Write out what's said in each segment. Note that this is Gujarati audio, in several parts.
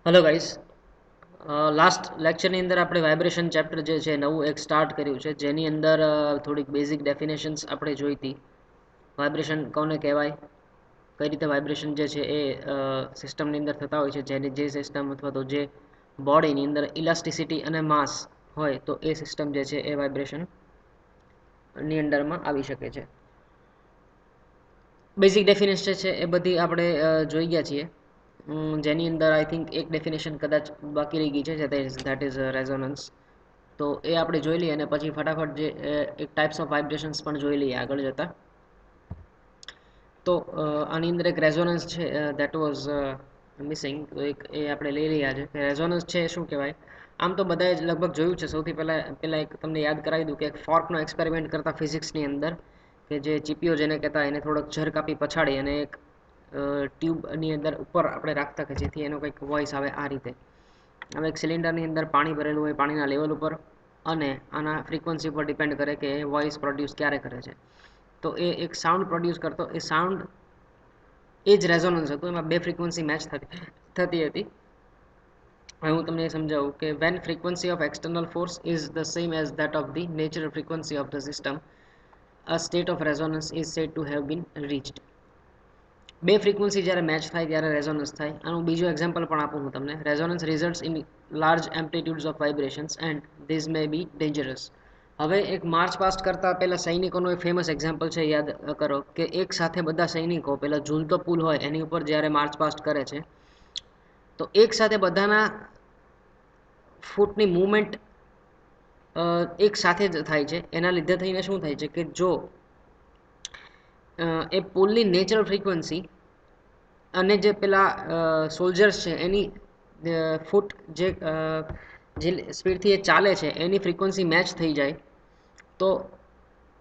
હેલો ગાઈસ, લાસ્ટ લેક્ચરની અંદર આપણે વાઇબ્રેશન ચેપ્ટર જે છે નવું એક સ્ટાર્ટ કર્યું છે, જેની અંદર થોડીક બેઝિક ડેફિનેશન્સ આપણે જોઈ હતી. વાઇબ્રેશન કોને કહેવાય, કઈ રીતે વાઇબ્રેશન જે છે એ સિસ્ટમની અંદર થતા હોય છે, જેની જે સિસ્ટમ અથવા તો જે બોડીની અંદર ઇલાસ્ટિસિટી અને માસ હોય તો એ સિસ્ટમ જે છે એ વાઇબ્રેશનની અંડરમાં આવી શકે છે. બેઝિક ડેફિનેશન છે એ બધી આપણે જોઈ ગયા છીએ, જેની અંદર આઈ થિંક એક ડેફિનેશન કદાચ બાકી રહી ગઈ છે, ધેટ ઇઝ રેઝોનન્સ. તો એ આપણે જોઈ લઈએ અને પછી ફટાફટ જે એક ટાઈપ્સ ઓફ વાઇબ્રેશન્સ પણ જોઈ લઈએ આગળ જતા. તો આની અંદર એક રેઝોનન્સ છે, ધેટ વોઝ મિસિંગ. તો એક એ આપણે લઈ રહ્યા છે કે રેઝોનન્સ છે શું કહેવાય. આમ તો બધાએ જ લગભગ જોયું છે. સૌથી પહેલાં એક તમને યાદ કરાવી દઉં કે એક ફોર્કનો એક્સપેરિમેન્ટ કરતા ફિઝિક્સની અંદર, કે જે ચીપીઓ જેને કહેતા એને થોડોક ઝર કાપી પછાડી અને એક ટ્યુબની અંદર ઉપર આપણે રાખતા કે જેથી એનો કંઈક વોઇસ આવે આ રીતે. હવે એક સિલિન્ડરની અંદર પાણી ભરેલું હોય પાણીના લેવલ ઉપર, અને આના ફ્રીક્વન્સી પર ડિપેન્ડ કરે કે એ વોઇસ પ્રોડ્યુસ ક્યારે કરે છે. તો એ એક સાઉન્ડ પ્રોડ્યુસ કરતો, એ સાઉન્ડ એ જ રેઝોનન્સ હતું, એમાં બે ફ્રીક્વન્સી મેચ થતી હતી. હવે હું તમને સમજાવું કે when frequency of external force is the same as that of the natural frequency of the system, a state of resonance is said to have been reached. બે ફ્રીક્વન્સી જ્યારે મેચ થાય ત્યારે રેઝોનન્સ થાય. આનું બીજું એક્ઝામ્પલ પણ આપું હું તમને. Resonance results in large amplitudes of vibrations and this may be dangerous. હવે એક માર્ચ પાસ્ટ કરતા પહેલા સૈનિકોનું એક ફેમસ એક્ઝામ્પલ છે, યાદ કરો કે એક સાથે બધા સૈનિકો પેલા ઝૂલતો પુલ હોય એની ઉપર જ્યારે માર્ચ પાસ્ટ કરે છે, તો એક સાથે બધાના ફૂટની મૂવમેન્ટ એક સાથે જ થાય છે. એના લીધે થઈને શું થાય છે કે જો એ પુલની નેચરલ ફ્રીક્વન્સી અને જે પેલા સોલ્જર્સ છે એની ફૂટ જે સ્પીડથી એ ચાલે છે એની ફ્રીક્વન્સી મેચ થઈ જાય, તો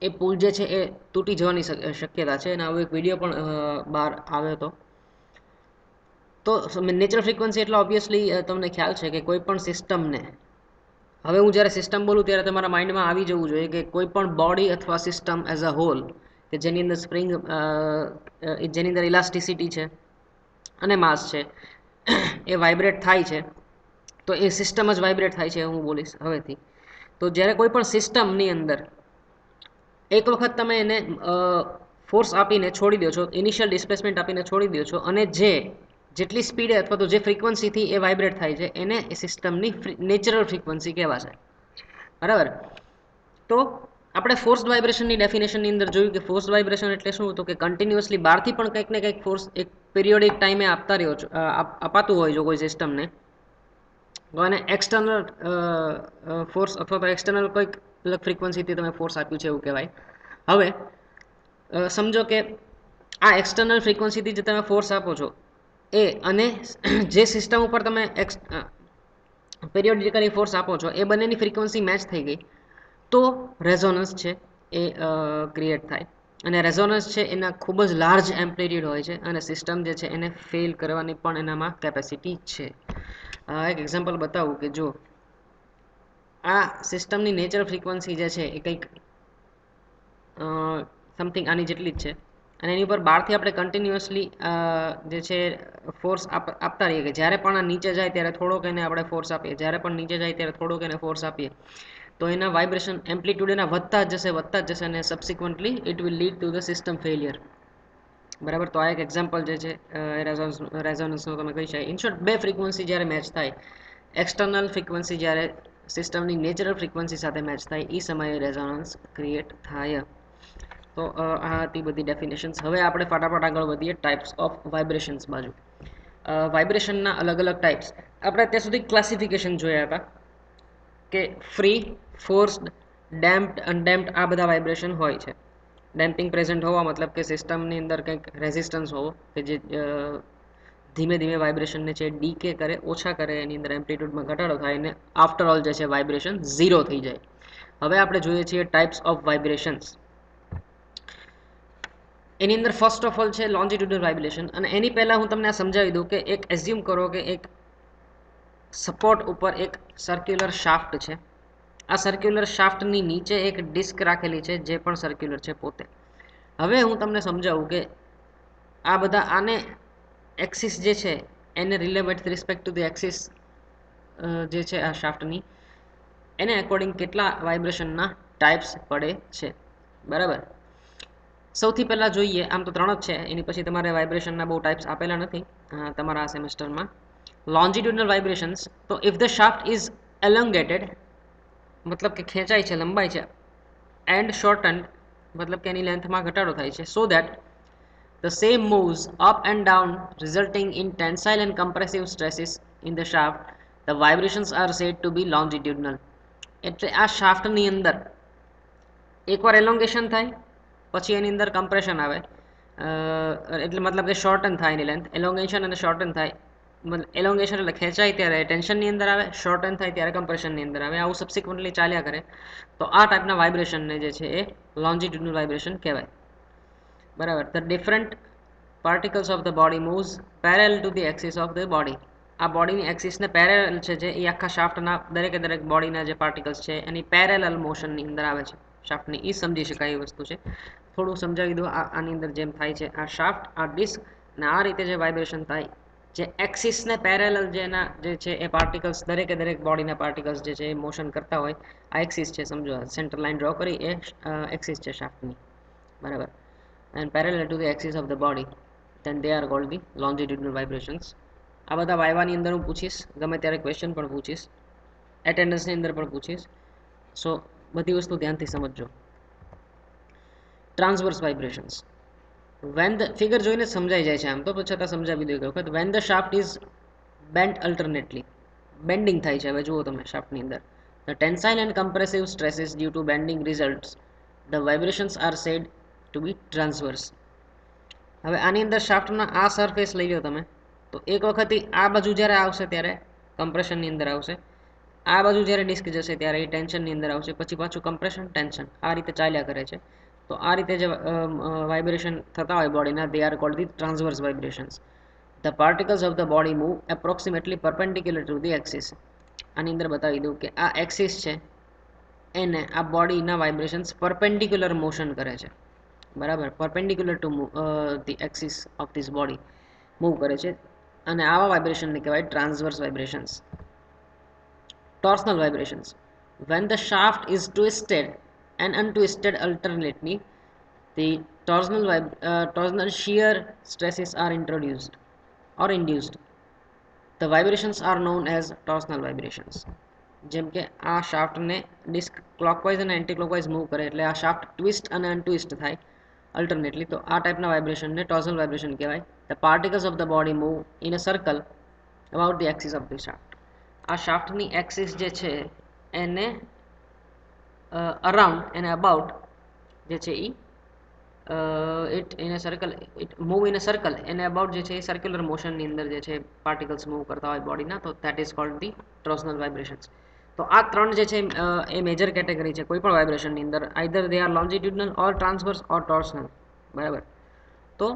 એ પુલ જે છે એ તૂટી જવાની શક્યતા છે. અને આવો એક વિડીયો પણ બહાર આવ્યો હતો. તો નેચરલ ફ્રીક્વન્સી એટલે ઓબ્વિયસલી તમને ખ્યાલ છે કે કોઈ પણ સિસ્ટમને, હવે હું જ્યારે સિસ્ટમ બોલું ત્યારે તમારા માઇન્ડમાં આવી જવું જોઈએ કે કોઈ પણ બોડી અથવા સિસ્ટમ એઝ અ હોલ, કે જેની અંદર સ્પ્રિંગ, જેની અંદર ઇલાસ્ટિસિટી છે અને માસ છે, એ વાઇબ્રેટ થાય છે. તો એ સિસ્ટમ જ વાઇબ્રેટ થાય છે હું બોલીશ હવેથી. તો જ્યારે કોઈ પણ સિસ્ટમની અંદર એક વખત તમે એને ફોર્સ આપીને છોડી દો છો, ઇનિશિયલ ડિસ્પ્લેસમેન્ટ આપીને છોડી દો છો, અને જેટલી સ્પીડે અથવા તો જે ફ્રીક્વન્સીથી એ વાઇબ્રેટ થાય છે એને એ સિસ્ટમની નેચરલ ફ્રીક્વન્સી કહેવાશે. બરાબર. તો આપણે ફોર્સ્ડ વાઇબ્રેશનની ડેફિનેશનની અંદર જોયું કે ફોર્સ્ડ વાઇબ્રેશન એટલે શું હતું કે કન્ટિન્યુઅસલી બહારથી પણ કંઈક ને કંઈક ફોર્સ એક પિરિયોડિક ટાઈમે અપાતું હોય જો કોઈ સિસ્ટમને, તો એને એક્સટર્નલ ફોર્સ અથવા તો એક્સટર્નલ કોઈક અલગ ફ્રીક્વન્સીથી તમે ફોર્સ આપ્યું છે એવું કહેવાય. હવે સમજો કે આ એક્સટર્નલ ફ્રીક્વન્સીથી જે તમે ફોર્સ આપો છો એ, અને જે સિસ્ટમ ઉપર તમે પિરિયોડિકલી ફોર્સ આપો છો એ બંનેની ફ્રીક્વન્સી મેચ થઈ ગઈ, તો રેઝોનન્સ છે એ ક્રિએટ થાય. અને રેઝોનન્સ છે એના ખૂબ જ લાર્જ એમ્પ્લિટ્યુડ હોય છે, અને સિસ્ટમ જે છે એને ફેલ કરવાની પણ એનામાં કેપેસિટી છે. એક એક્ઝામ્પલ બતાવું કે જો આ સિસ્ટમની નેચરલ ફ્રીક્વન્સી જે છે એ કંઈક સમથિંગ આની જેટલી જ છે, અને એની ઉપર બહારથી આપણે કન્ટિન્યુઅસલી જે છે ફોર્સ આપતા રહીએ, કે જ્યારે પણ આ નીચે જાય ત્યારે થોડોક એને આપણે ફોર્સ આપીએ, જ્યારે પણ નીચે જાય ત્યારે થોડોક એને ફોર્સ આપીએ, તો એના વાઇબ્રેશન એમ્પ્લિટ્યુડ એના વધતા જ જશે, અને subsequently it will lead to the system failure. બરાબર. તો આ એક એક્ઝામ્પલ જે છે રેઝોનન્સનો તમે કહી શકાય. ઇન શોર્ટ, બે ફ્રીક્વન્સી જ્યારે મેચ થાય, એક્સટર્નલ ફ્રીક્વન્સી જ્યારે સિસ્ટમની નેચરલ ફ્રીક્વન્સી સાથે મેચ થાય, એ સમયે રેઝોનન્સ ક્રિએટ થાય. તો આ હતી બધી ડેફિનેશન્સ. હવે આપણે ફટાફટ આગળ વધીએ ટાઈપ્સ ઓફ વાઇબ્રેશન્સ બાજુ. વાઇબ્રેશનના અલગ અલગ ટાઈપ્સ આપણે અત્યાર સુધી ક્લાસિફિકેશન જોયા હતા કે ફ્રી, ફોર્સ્ડ, ડેમ્પ્ડ, અનડેમ્પ્ડ આ બધા વાઇબ્રેશન હોય છે. ડેમ્પિંગ પ્રેઝન્ટ હોવા મતલબ કે સિસ્ટમની અંદર કંઈક રેઝિસ્ટન્સ હોવો કે જે ધીમે ધીમે વાઇબ્રેશનને છે ડીકે કરે, ઓછા કરે, એની અંદર એમ્પ્લિટ્યુડમાં ઘટાડો થાય, અને આફ્ટર ઓલ જે છે વાઇબ્રેશન ઝીરો થઈ જાય. હવે આપણે જોઈએ છીએ ટાઈપ્સ ઓફ વાઇબ્રેશન્સ. એની અંદર ફર્સ્ટ ઓફ ઓલ છે લોન્જિટ્યુડલ વાઇબ્રેશન. અને એની પહેલાં હું તમને આ સમજાવી દઉં કે એક એઝ્યુમ કરો કે એક સપોર્ટ ઉપર એક સર્ક્યુલર શાફ્ટ છે. આ સર્ક્યુલર શાફ્ટની નીચે એક ડિસ્ક રાખેલી છે જે પણ સર્ક્યુલર છે પોતે. હવે હું તમને સમજાવું કે આ બધા આને એક્સિસ જે છે એને relay with respect to the axis જે છે આ શાફ્ટની એને અકોર્ડિંગ કેટલા વાઇબ્રેશનના ટાઈપ્સ પડે છે, બરાબર. સૌથી પહેલાં જોઈએ, આમ તો 3 જ છે, એની પછી તમારે વાઇબ્રેશનના બહુ ટાઈપ્સ આપેલા નથી તમારા આ સેમેસ્ટરમાં. લોન્જિટ્યુડનલ વાઇબ્રેશન્સ, તો if the shaft is elongated, મતલબ કે ખેંચાય છે, લંબાઈ છે, એન્ડ શોર્ટન્ડ, મતલબ કે એની લેન્થમાં ઘટાડો થાય છે, so that the same moves up and down, resulting in tensile and compressive stresses in the shaft, the vibrations are said to be longitudinal. એટલે આ શાફ્ટની અંદર એકવાર એલોંગેશન થાય પછી એની અંદર કમ્પ્રેશન આવે, એટલે મતલબ કે શોર્ટન થાય એની લેન્થ, એલોંગેશન અને શોર્ટન થાય, એલોંગેશન એટલે ખેંચાય ત્યારે ટેન્શનની અંદર આવે, શોર્ટન થાય ત્યારે કમ્પ્રેશનની અંદર આવે, આવું સબસિક્વન્ટલી ચાલ્યા કરે, તો આ ટાઈપના વાઇબ્રેશનને જે છે એ લોન્જિટ્યુડનલ વાઇબ્રેશન કહેવાય, બરાબર. The different particles of the body moves parallel two the axis of the body. આ બોડીની એક્સિસને પેરેલ છે જે એ આખા શાફ્ટના દરેકે દરેક બોડીના જે પાર્ટિકલ્સ છે એની પેરેલલ મોશનની અંદર આવે છે શાફ્ટની, એ સમજી શકાય એ વસ્તુ છે. થોડું સમજાવી દો આની અંદર જેમ થાય છે આ શાફ્ટ, આ ડિસ્ક, અને આ રીતે જે વાઇબ્રેશન થાય, જે એક્સિસને પેરેલલ જેના જે છે એ પાર્ટિકલ્સ, દરેકે દરેક બોડીના પાર્ટિકલ્સ જે છે એ મોશન કરતા હોય, આ એક્સિસ છે, સમજો સેન્ટર લાઇન ડ્રો કરી એ એક્સિસ છે શાફ્ટની, બરાબર. And parallel to the axis of the body, then they are called the longitudinal vibrations. આ બધા વાયવાની અંદર હું પૂછીશ, ગમે ત્યારે ક્વેશ્ચન પણ પૂછીશ, એટેન્ડન્સની અંદર પણ પૂછીશ, સો બધી વસ્તુ ધ્યાનથી સમજજો. Transverse vibrations, when the figure જોઈને સમજાઈ જાય છે આમ તો છતાં સમજાવી દઉં એક વખત. When the shaft is bent alternately, bending થાય છે, હવે જુઓ તમે શાફ્ટની અંદર, the tensile and compressive stresses due to bending results, the vibrations are said to be transverse. હવે આની અંદર શાફ્ટના આ સરફેસ લઈ લો તમે, તો એક વખત આ બાજુ જ્યારે આવશે ત્યારે કમ્પ્રેશનની અંદર આવશે, આ બાજુ જ્યારે ડિસ્ક જશે ત્યારે એ ટેન્શનની અંદર આવશે, પછી પાછું કમ્પ્રેશન ટેન્શન, આ રીતે ચાલ્યા કરે છે. તો આ રીતે જે વાઇબ્રેશન થતા હોય બોડીના, they are called the transverse vibrations. The particles of the body move approximately perpendicular to the axis. આની અંદર બતાવી દઉં કે આ એક્સિસ છે એને આ બોડીના વાઇબ્રેશન્સ પરપેન્ડિક્યુલર મોશન કરે છે, બરાબર, perpendicular to the axis of this body move કરે છે, અને આવા વાઇબ્રેશનને કહેવાય transverse vibrations. Torsional vibrations, when the shaft is twisted and untwisted alternately, the torsional shear stresses are introduced or induced. The vibrations are known as torsional vibrations. જેમ કે આ શાફ્ટને ડિસ્ક ક્લોકવાઇઝ અને એન્ટી ક્લોકવાઇઝ મૂવ કરે એટલે આ શાફ્ટ ટ્વિસ્ટ અને અનટ્વિસ્ટ થાય અલ્ટરનેટલી, તો આ ટાઈપના વાઇબ્રેશનને ટોર્સનલ વાઇબ્રેશન કહેવાય. The particles of the body move in a circle about the axis of the shaft. આ શાફ્ટની એક્સિસ જે છે એને અરાઉન્ડ, એને અબાઉટ જે છે it in a circle, it move in a circle, એને અબાઉટ જે છે એ સર્ક્યુલર મોશનની અંદર જે છે પાર્ટિકલ્સ મૂવ કરતા હોય બોડીના, તો that is called the torsional vibrations. તો આ ત્રણ જે છે એ મેજર કેટેગરી છે કોઈ પણ વાઇબ્રેશનની અંદર, either they are longitudinal or transverse or torsional, બરાબર. તો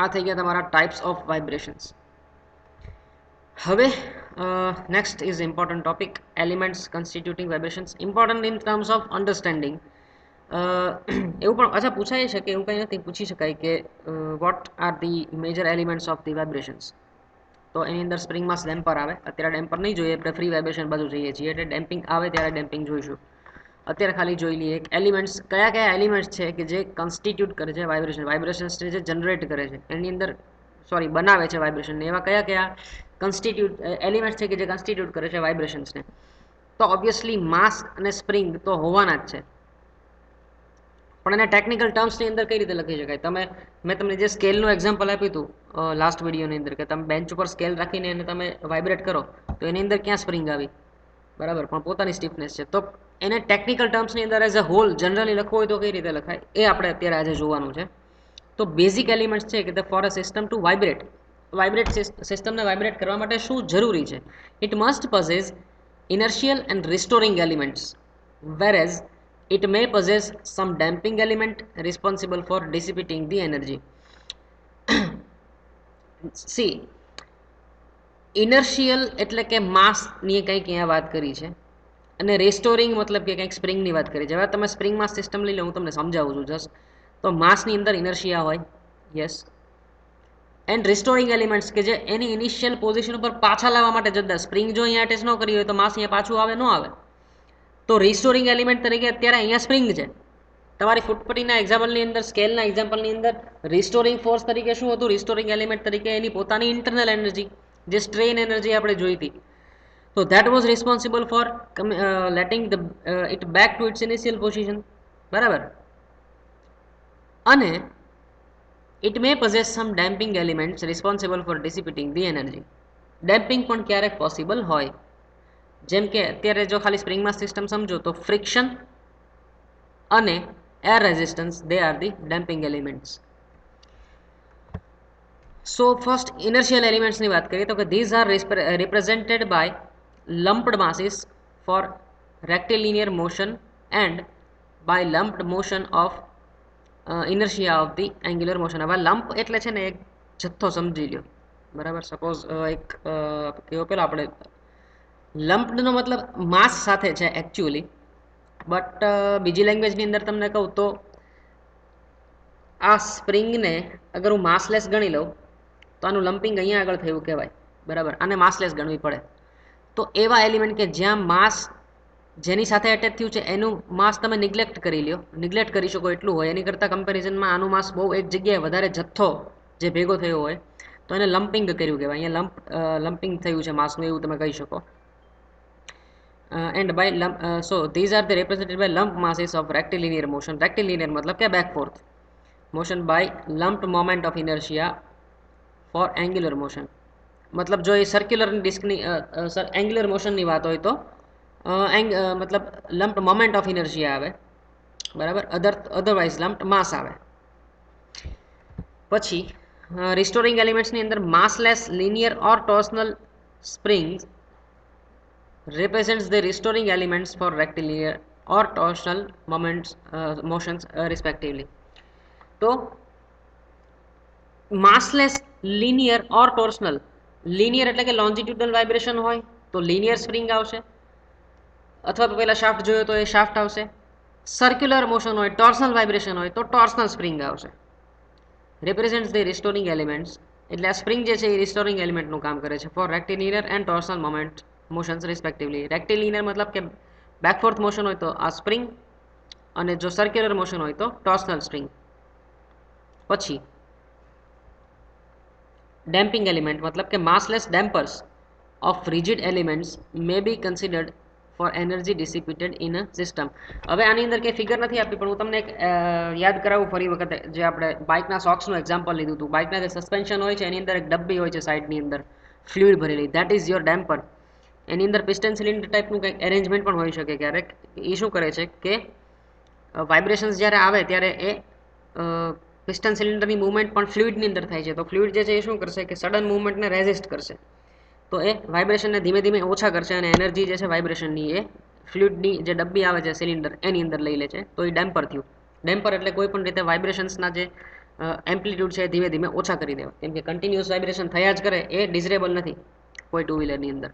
આ થઈ ગયા તમારા ટાઈપ્સ ઓફ વાઇબ્રેશન્સ. હવે next is important topic, elements constituting vibrations, important in terms of understanding. એવું પણ અચ્છા પૂછાઈ શકે, એવું કંઈ નથી, પૂછી શકાય કે what are the major elements of the vibrations. તો એની અંદર સ્પ્રિંગ માસ ડેમ્પર આવે, અત્યારે ડેમ્પર નહીં જોઈએ, આપણે ફ્રી વાઇબ્રેશન બાજુ જઈએ છીએ, એટલે ડેમ્પિંગ આવે ત્યારે ડેમ્પિંગ જોઈશું. અત્યારે ખાલી જોઈ લઈએ એલિમેન્ટ્સ, કયા કયા એલિમેન્ટ્સ છે કે જે કન્સ્ટિટ્યુટ કરે છે વાઇબ્રેશન્સ જે જનરેટ કરે છે એની અંદર, સોરી બનાવે છે વાઇબ્રેશનને, એવા કયા કયા કન્સ્ટિટ્યુટ એલિમેન્ટ્સ છે કે જે કન્સ્ટિટ્યુટ કરે છે વાઇબ્રેશન્સને. તો ઓબ્વિયસલી માસ અને સ્પ્રિંગ તો હોવાના જ છે, પણ એને ટેકનિકલ ટર્મ્સની અંદર કઈ રીતે લખી શકાય? મેં તમને જે સ્કેલનું એક્ઝામ્પલ આપ્યું હતું લાસ્ટ વિડીયોની અંદર, કે તમે બેન્ચ ઉપર સ્કેલ રાખીને એને તમે વાઇબ્રેટ કરો તો એની અંદર ક્યાં સ્પ્રિંગ આવી, બરાબર, પણ પોતાની સ્ટીફનેસ છે. તો એને ટેકનિકલ ટર્મ્સની અંદર એઝ અ હોલ જનરલી લખવું હોય તો કઈ રીતે લખાય એ આપણે અત્યારે આજે જોવાનું છે. તો બેઝિક એલિમેન્ટ્સ છે કે for a system to vibrate સિસ્ટમને વાઇબ્રેટ કરવા માટે શું જરૂરી છે? It must possess inertial and restoring elements, whereas it may possess some damping element responsible for dissipating the energy. See, inertial એટલે કે માસની કંઈક અહીંયા વાત કરી છે, અને રેસ્ટોરિંગ મતલબ કે કંઈક સ્પ્રિંગની વાત કરી છે. હવે તમે સ્પ્રિંગ માસ સિસ્ટમ લઈ લો, હું તમને સમજાવું છું જસ્ટ. તો માસની અંદર ઇનર્શિયા હોય, યસ, એન્ડ રિસ્ટોરિંગ એલિમેન્ટ્સ કે જે એની ઇનિશિયલ પોઝિશન ઉપર પાછા લાવવા માટે જતા, સ્પ્રિંગ જો અહીંયા અટેચ ન કરી હોય તો માસ અહીંયા પાછું આવે ન આવે, તો રિસ્ટોરિંગ એલિમેન્ટ તરીકે અત્યારે અહીંયા સ્પ્રિંગ છે. તમારી ફૂટપટ્ટીના એક્ઝામ્પલની અંદર, સ્કેલના એક્ઝામ્પલની અંદર રિસ્ટોરિંગ ફોર્સ તરીકે શું હતું? રિસ્ટોરિંગ એલિમેન્ટ તરીકે એની પોતાની ઇન્ટરનલ એનર્જી, જે સ્ટ્રેન એનર્જી આપણે જોઈ હતી, તો that was responsible for letting the it back to its initial position. બરાબર. અને it may possess some damping elements responsible for dissipating the energy. Damping પણ ક્યારેક પોસિબલ હોય, જેમ કે અત્યારે જો ખાલી સ્પ્રિંગમાં સિસ્ટમ સમજો તો ફ્રિક્શન અને air resistance, they are the damping elements. So first inertial એલિમેન્ટ્સની વાત કરીએ તો કે these are represented by lumped masses for rectilinear motion and by lumped motion of inertia of the angular motion. હવે લમ્પ એટલે છે ને એક જથ્થો સમજી લ્યો. બરાબર. સપોઝ એક કેવો પેલો આપણે લમ્પડનો મતલબ માસ સાથે છે એકચ્યુઅલી, બટ બીજી લેંગ્વેજની અંદર તમને કહું તો આ સ્પ્રિંગને અગર હું માસલેસ ગણી લઉં તો આનું લમ્પિંગ અહીંયા આગળ થયું કહેવાય. બરાબર. આને માસલેસ ગણવી પડે. તો એવા એલિમેન્ટ કે જ્યાં માસ જેની સાથે એટેચ થયું છે એનું માસ તમે નિગ્લેક્ટ કરી લ્યો, નિગ્લેક્ટ કરી શકો એટલું હોય, એની કરતાં કમ્પેરિઝનમાં આનું માસ બહુ એક જગ્યાએ વધારે જથ્થો જે ભેગો થયો હોય તો એને લમ્પિંગ કર્યું કહેવાય. અહીંયા લમ્પિંગ થયું છે માસનું, એવું તમે કહી શકો. And by so these are the represented by lump masses of rectilinear motion. Rectilinear મતલબ કે back forth motion by lumped moment of inertia for angular motion. મતલબ જો એ સર્ક્યુલર ડિસ્કની એંગ્યુલર મોશનની વાત હોય તો મતલબ લમ્પ્ડ મોમેન્ટ ઓફ ઇનર્શિયા આવે. બરાબર. અધરવાઇઝ લમ્પ્ડ માસ આવે. પછી રિસ્ટોરિંગ એલિમેન્ટ્સની અંદર massless linear or torsional springs represents the restoring elements for rectilinear or torsional motions respectively. તો માસલેસ લિનિયર ઓર ટોર્સનલ, લિનિયર એટલે કે લોન્જિટ્યુડનલ વાઇબ્રેશન હોય તો લિનિયર સ્પ્રિંગ આવશે, અથવા તો પહેલા શાફ્ટ જોયો તો એ શાફ્ટ આવશે. સર્ક્યુલર મોશન હોય, ટોર્સનલ વાઇબ્રેશન હોય તો ટોર્સનલ સ્પ્રિંગ આવશે. રિપ્રેઝેન્ટ્સ ધ રિસ્ટોરિંગ એલિમેન્ટ્સ, એટલે આ સ્પ્રિંગ જે છે એ રિસ્ટોરિંગ એલિમેન્ટનું કામ કરે છે for rectilinear and torsional moment motions respectively. Rectilinear મતલબ કે બેકફોર્થ મોશન હોય તો આ સ્પ્રિંગ, અને જો સર્ક્યુલર મોશન હોય તો ટોર્સનલ સ્પ્રિંગ. પછી ડેમ્પિંગ એલિમેન્ટ મતલબ કે massless dampers of rigid elements may be considered for energy dissipated in a system. હવે આની અંદર કંઈ ફિગર નથી આપી, પણ હું તમને એક યાદ કરાવું ફરી વખતે, જે આપણે બાઇકના સોક્સનું એક્ઝામ્પલ લીધું હતું. બાઇકના જે સસ્પેન્શન હોય છે એની અંદર એક ડબ્બી હોય છે સાઇડની અંદર ફ્લુઇડ ભરેલી, દેટ ઇઝ યોર ડેમ્પર. એની અંદર પિસ્ટન સિલિન્ડર ટાઈપનું કંઈક એરેન્જમેન્ટ પણ હોઈ શકે ક્યારેક. એ શું કરે છે કે વાઇબ્રેશન્સ જ્યારે આવે ત્યારે એ પિસ્ટન સિલિન્ડરની મૂવમેન્ટ પણ ફ્લુઇડની અંદર થાય છે. તો ફ્લુઇડ જે છે એ શું કરશે કે સડન મૂવમેન્ટને રેઝિસ્ટ કરશે, તો એ વાઇબ્રેશનને ધીમે ધીમે ઓછા કરશે અને એનર્જી જે છે વાઇબ્રેશનની એ ફ્લુઇડની જે ડબ્બી આવે છે સિલિન્ડર એની અંદર લઈ લે છે. તો એ ડેમ્પર થયું. ડેમ્પર એટલે કોઈ પણ રીતે વાઇબ્રેશન્સના જે એમ્પ્લિટ્યૂડ છે ધીમે ધીમે ઓછા કરી દેવા, કેમ કે કન્ટિન્યુઅસ વાઇબ્રેશન થયા જ કરે એ ડિઝરેબલ નથી કોઈ ટુ વ્હીલરની અંદર.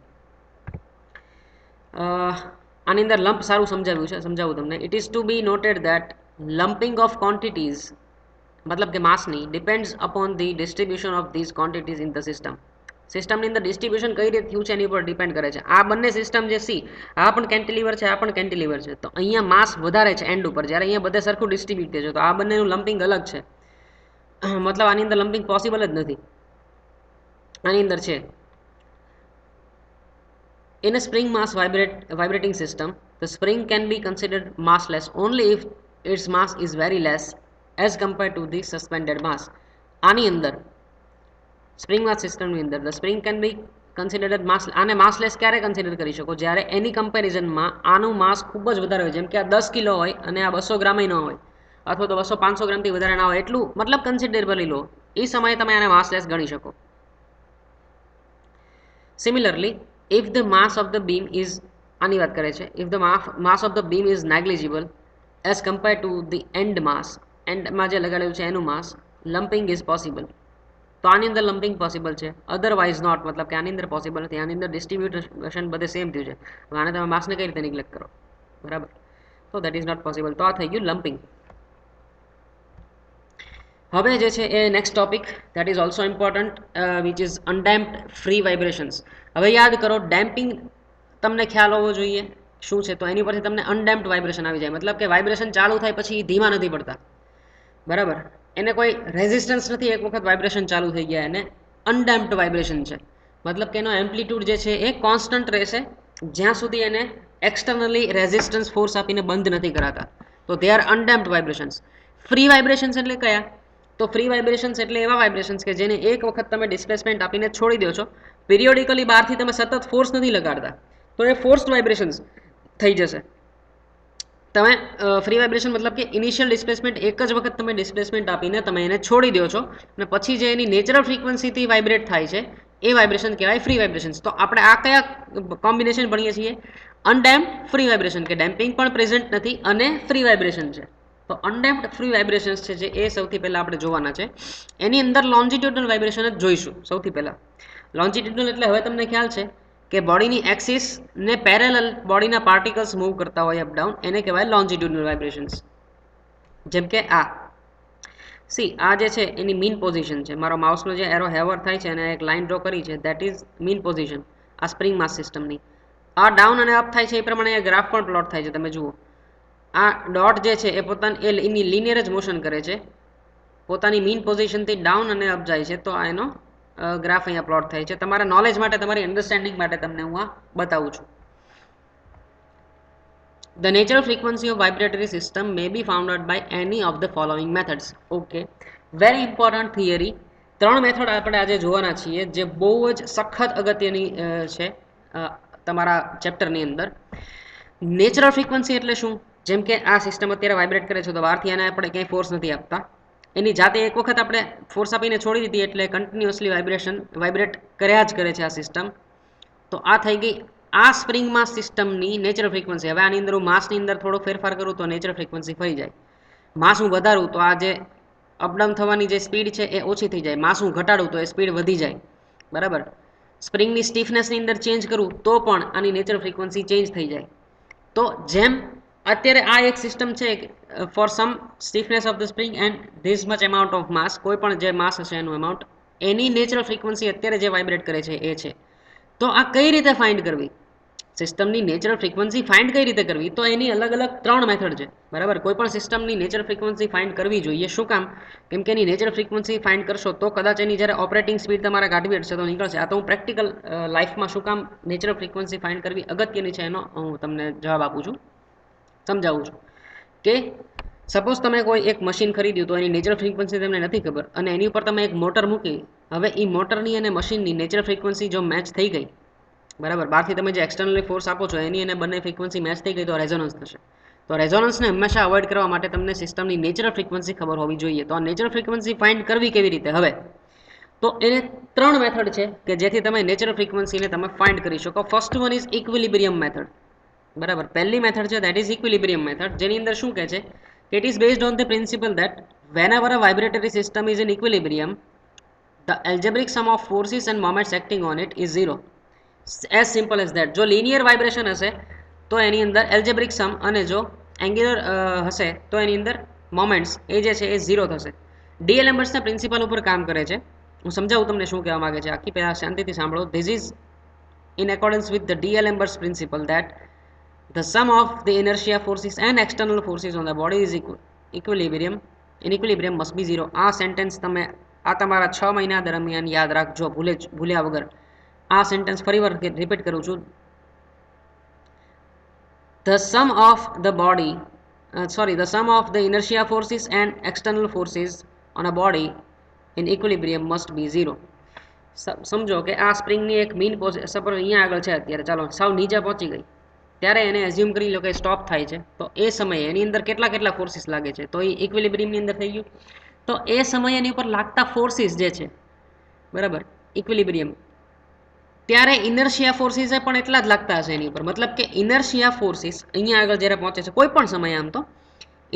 આની અંદર લમ્પ સારું સમજાવ્યું છે, સમજાવું તમને. It is to be noted that lumping of quantities મતલબ કે માસની depends upon the distribution of these quantities in the system. સિસ્ટમની અંદર ડિસ્ટ્રીબ્યુશન કઈ રીતે થયું છે એની ઉપર ડિપેન્ડ કરે છે. આ બંને સિસ્ટમ જે સી, આ પણ કેન્ટિલીવર છે, આ પણ કેન્ટિલીવર છે, તો અહીંયા માસ વધારે છે એન્ડ ઉપર, જ્યારે અહીંયા બધે સરખું ડિસ્ટ્રીબ્યુટ છે. તો આ બંનેનું લમ્પિંગ અલગ છે, મતલબ આની અંદર લમ્પિંગ પોસિબલ જ નથી. આની અંદર છે. In a spring mass vibrating system, the spring can be considered massless only if its mass is very less as compared to the suspended mass. આની અંદર સ્પ્રિંગ માસ સિસ્ટમની અંદર the spring can be considered mass. આને માસલેસ ક્યારે કન્સિડર કરી શકો? જ્યારે એની કમ્પેરિઝનમાં આનું માસ ખૂબ જ વધારે હોય, જેમ કે આ 10 કિલો હોય અને આ 200 ગ્રામ ન હોય, અથવા તો 200-500 ગ્રામથી વધારે ના હોય, એટલું મતલબ કન્સિડરેબલી લો, એ સમયે તમે આને માસલેસ ગણી શકો. Similarly, if the mass of the beam is, આની વાત કરે છે, if the mass of the beam is negligible as compared to the end mass, એન્ડમાં જે લગાડેલું છે એનું માસ, lumping is possible. તો આની અંદર લમ્પિંગ પોસિબલ છે, અધરવાઇઝ નોટ, મતલબ કે આની અંદર પોસિબલ નથી. આની અંદર ડિસ્ટ્રીબ્યુશન બધે સેમ થયું છે. આને તમે માસને કઈ રીતે નિગ્લેક્ટ કરો? બરાબર. તો દેટ ઇઝ નોટ પોસિબલ. તો આ થઈ ગયું લમ્પિંગ. હવે જે છે એ next topic that is also important which is undamped free vibrations. હવે યાદ કરો ડેમ્પિંગ તમને ખ્યાલ હોવો જોઈએ શું છે, તો એની પરથી તમને અનડેમ્પ્ડ વાઇબ્રેશન આવી જાય, મતલબ કે વાઇબ્રેશન ચાલુ થાય પછી ધીમા નથી પડતા, બરાબર. એને કોઈ રેઝિસ્ટન્સ નથી, એક વખત વાઇબ્રેશન ચાલુ થઈ ગયા એને અનડેમ્પ્ડ વાઇબ્રેશન છે, મતલબ કે એનો એમ્પ્લિટ્યુડ જે છે એ કોન્સ્ટન્ટ રહેશે જ્યાં સુધી એને એક્સટર્નલી રેઝિસ્ટન્સ ફોર્સ આપીને બંધ નથી કરાતા, તો they are undamped vibrations. Free vibrations એટલે કયા? તો ફ્રી વાઇબ્રેશન્સ એટલે એવા વાઇબ્રેશન્સ કે જેને એક વખત તમે ડિસ્પ્લેસમેન્ટ આપીને છોડી દો છો, પિરિયોડિકલી બહારથી તમે સતત ફોર્સ નથી લગાડતા, તો એ ફોર્સ્ડ વાઇબ્રેશન્સ થઈ જશે. તમે ફ્રી વાઇબ્રેશન મતલબ કે ઇનિશિયલ ડિસ્પ્લેસમેન્ટ એક જ વખત તમે ડિસ્પ્લેસમેન્ટ આપીને તમે એને છોડી દો છો અને પછી જે એની નેચરલ ફ્રીક્વન્સીથી વાઇબ્રેટ થાય છે એ વાઇબ્રેશન કહેવાય ફ્રી વાઇબ્રેશન્સ. તો આપણે આ કયા કોમ્બિનેશન ભણીએ છીએ? અનડેમ્પ્ડ ફ્રી વાઇબ્રેશન, કે ડેમ્પિંગ પણ પ્રેઝન્ટ નથી અને ફ્રી વાઇબ્રેશન છે. તો અનડેમ્પ્ડ ફ્રી વાઇબ્રેશન્સ છે જે એ સૌથી પહેલાં આપણે જોવાના છે. એની અંદર લોન્જિટ્યુડનલ વાઇબ્રેશન જ જોઈશું સૌથી પહેલાં. લોન્જિટ્યુડનલ એટલે હવે તમને ખ્યાલ છે કે બોડીની એક્સિસ ને પેરેલલ બોડીના પાર્ટિકલ્સ મૂવ કરતા હોય અપડાઉન, એને કહેવાય લોન્જિટ્યુડનલ વાઇબ્રેશન્સ. જેમ કે આ આ જે છે એની મીન પોઝિશન છે, મારો માઉસનો જે એરો હેવર થાય છે અને એક લાઇન ડ્રો કરી છે દેટ ઇઝ મીન પોઝિશન આ સ્પ્રિંગ માસ સિસ્ટમની. આ ડાઉન અને અપ થાય છે એ પ્રમાણે એ ગ્રાફ પણ પ્લોટ થાય છે, તમે જુઓ આ ડોટ જે છે એ પોતાની એની લિનિયર જ મોશન કરે છે, પોતાની મીન પોઝિશનથી ડાઉન અને અપ જાય છે, તો આ એનો ગ્રાફ અહીંયા પ્લોટ થાય છે. તમારા નોલેજ માટે, તમારી અન્ડરસ્ટેન્ડિંગ માટે તમને હું આ બતાવું છું. The natural frequency of vibratory system may be found out by any of the following methods. Okay, very important theory. ત્રણ મેથડ આપણે આજે જોવાના છીએ જે બહુ જ સખત અગત્યની છે તમારા ચેપ્ટરની અંદર. નેચરલ ફ્રીક્વન્સી એટલે શું? જેમ કે આ સિસ્ટમ અત્યારે વાઇબ્રેટ કરે છે તો બહારથી આને આપણે ક્યાંય ફોર્સ નથી આપતા, એની જાતે એક વખત આપણે ફોર્સ આપીને છોડી દીધી એટલે કન્ટિન્યુઅસલી વાઇબ્રેટ કર્યા જ કરે છે આ સિસ્ટમ. તો આ થઈ ગઈ આ સ્પ્રિંગ માસ સિસ્ટમની નેચરલ ફ્રીક્વન્સી. હવે આની અંદર હું માસની અંદર થોડો ફેરફાર કરું તો નેચરલ ફ્રીક્વન્સી ફરી જાય. માસ હું વધારું તો આ જે અપડાઉન થવાની જે સ્પીડ છે એ ઓછી થઈ જાય, માસ હું ઘટાડું તો એ સ્પીડ વધી જાય, બરાબર. સ્પ્રિંગની સ્ટીફનેસની અંદર ચેન્જ કરું તો પણ આની નેચરલ ફ્રીક્વન્સી ચેન્જ થઈ જાય. તો જેમ અત્યારે આ એક સિસ્ટમ છે for some stiffness of the spring and this much amount of માસ, કોઈ પણ જે માસ હશે એનું અમાઉન્ટ, એની નેચરલ ફ્રીક્વન્સી અત્યારે જે વાઇબ્રેટ કરે છે એ છે. તો આ કઈ રીતે ફાઇન્ડ કરવી? સિસ્ટમની નેચરલ ફ્રીક્વન્સી ફાઇન્ડ કઈ રીતે કરવી? તો એની અલગ અલગ ત્રણ મેથડ છે, બરાબર. કોઈ પણ સિસ્ટમની નેચરલ ફ્રીક્વન્સી ફાઇન્ડ કરવી જોઈએ. શું કામ? કેમ કે એની નેચરલ ફ્રીક્વન્સી ફાઇન્ડ કરશો તો કદાચ એની જ્યારે ઓપરેટિંગ સ્પીડ તમારે કાઢવી હશે તો નીકળશે. આ તો હું પ્રેક્ટિકલ લાઈફમાં શું કામ નેચરલ ફ્રીક્વન્સી ફાઇન્ડ કરવી અગત્યની છે એનો હું તમને જવાબ આપું છું, સમજાવું છું. કે સપોઝ તમે કોઈ એક મશીન ખરીદ્યું તો એની નેચરલ ફ્રીક્વન્સી તમને નથી ખબર અને એની ઉપર તમે એક મોટર મૂકી. હવે એ મોટરની અને મશીનની નેચરલ ફ્રીક્વન્સી જો મેચ થઈ ગઈ, બરાબર, બહારથી તમે જે એક્સટર્નલી ફોર્સ આપો છો એની અને બંને ફ્રીક્વન્સી મેચ થઈ ગઈ તો રેઝોનન્સ થશે. તો રેઝોનન્સને હંમેશા અવોઇડ કરવા માટે તમને સિસ્ટમની નેચરલ ફ્રીક્વન્સી ખબર હોવી જોઈએ. તો આ નેચરલ ફ્રીક્વન્સી ફાઇન્ડ કરવી કેવી રીતે? હવે તો એને ત્રણ મેથડ છે કે જેથી તમે નેચરલ ફ્રીક્વન્સીને તમે ફાઇન્ડ કરી શકો. First one is equilibrium method, બરાબર. પહેલી મેથડ છે દેટ ઇઝ ઇક્વિલિબ્રિયમ મેથડ, જેની અંદર શું કહે છે કે it is based on the principal that whenever a vibratory system is in equilibrium, the algebraic sum of forces and moments acting on it is zero. As simple as that. જો લિનિયર વાઇબ્રેશન હશે તો એની અંદર એલ્જેબ્રિક સમ અને જો એંગ્યુલર હશે તો એની અંદર મોમેન્ટ્સ એ જે છે એ ઝીરો થશે. ડીએલ એમ્બર્સના પ્રિન્સિપલ ઉપર કામ કરે છે. હું સમજાવું તમને શું કહેવા માંગે છે, આખી પહેલાં શાંતિથી સાંભળો. This is in accordance with the D.L.Embert's principle that the sum of the inertia forces and external forces on the body is equilibrium. In equilibrium must be zero. આ સેન્ટેન્સ તમે આ તમારા 6 મહિના દરમિયાન યાદ રાખજો ભૂલ્યા વગર. આ સેન્ટેન્સ ફરીવાર રિપીટ કરું છું. The sum of the body the sum of the inertia forces and external forces on a body in equilibrium must be zero. સમજો કે આ સ્પ્રિંગની એક મીન સપોઝ અહીંયા આગળ છે અત્યારે, ચાલો સાવ નીચે પહોંચી ગઈ ત્યારે એને એઝ્યુમ કરી લો કે સ્ટોપ થાય છે, તો એ સમયે એની અંદર કેટલા ફોર્સિસ લાગે છે, તો એ ઇક્વિલિબ્રિયમની અંદર થઈ ગયું. તો એ સમયે એની ઉપર લાગતા ફોર્સિસ જે છે, બરાબર, ઇક્વિલિબ્રિયમ, ત્યારે ઇનર્શિયા ફોર્સિસ પણ એટલા જ લાગતા હશે એની ઉપર. મતલબ કે ઇનર્શિયા ફોર્સિસ અહીંયા આગળ જ્યારે પહોંચે છે કોઈ પણ સમયે, આમ તો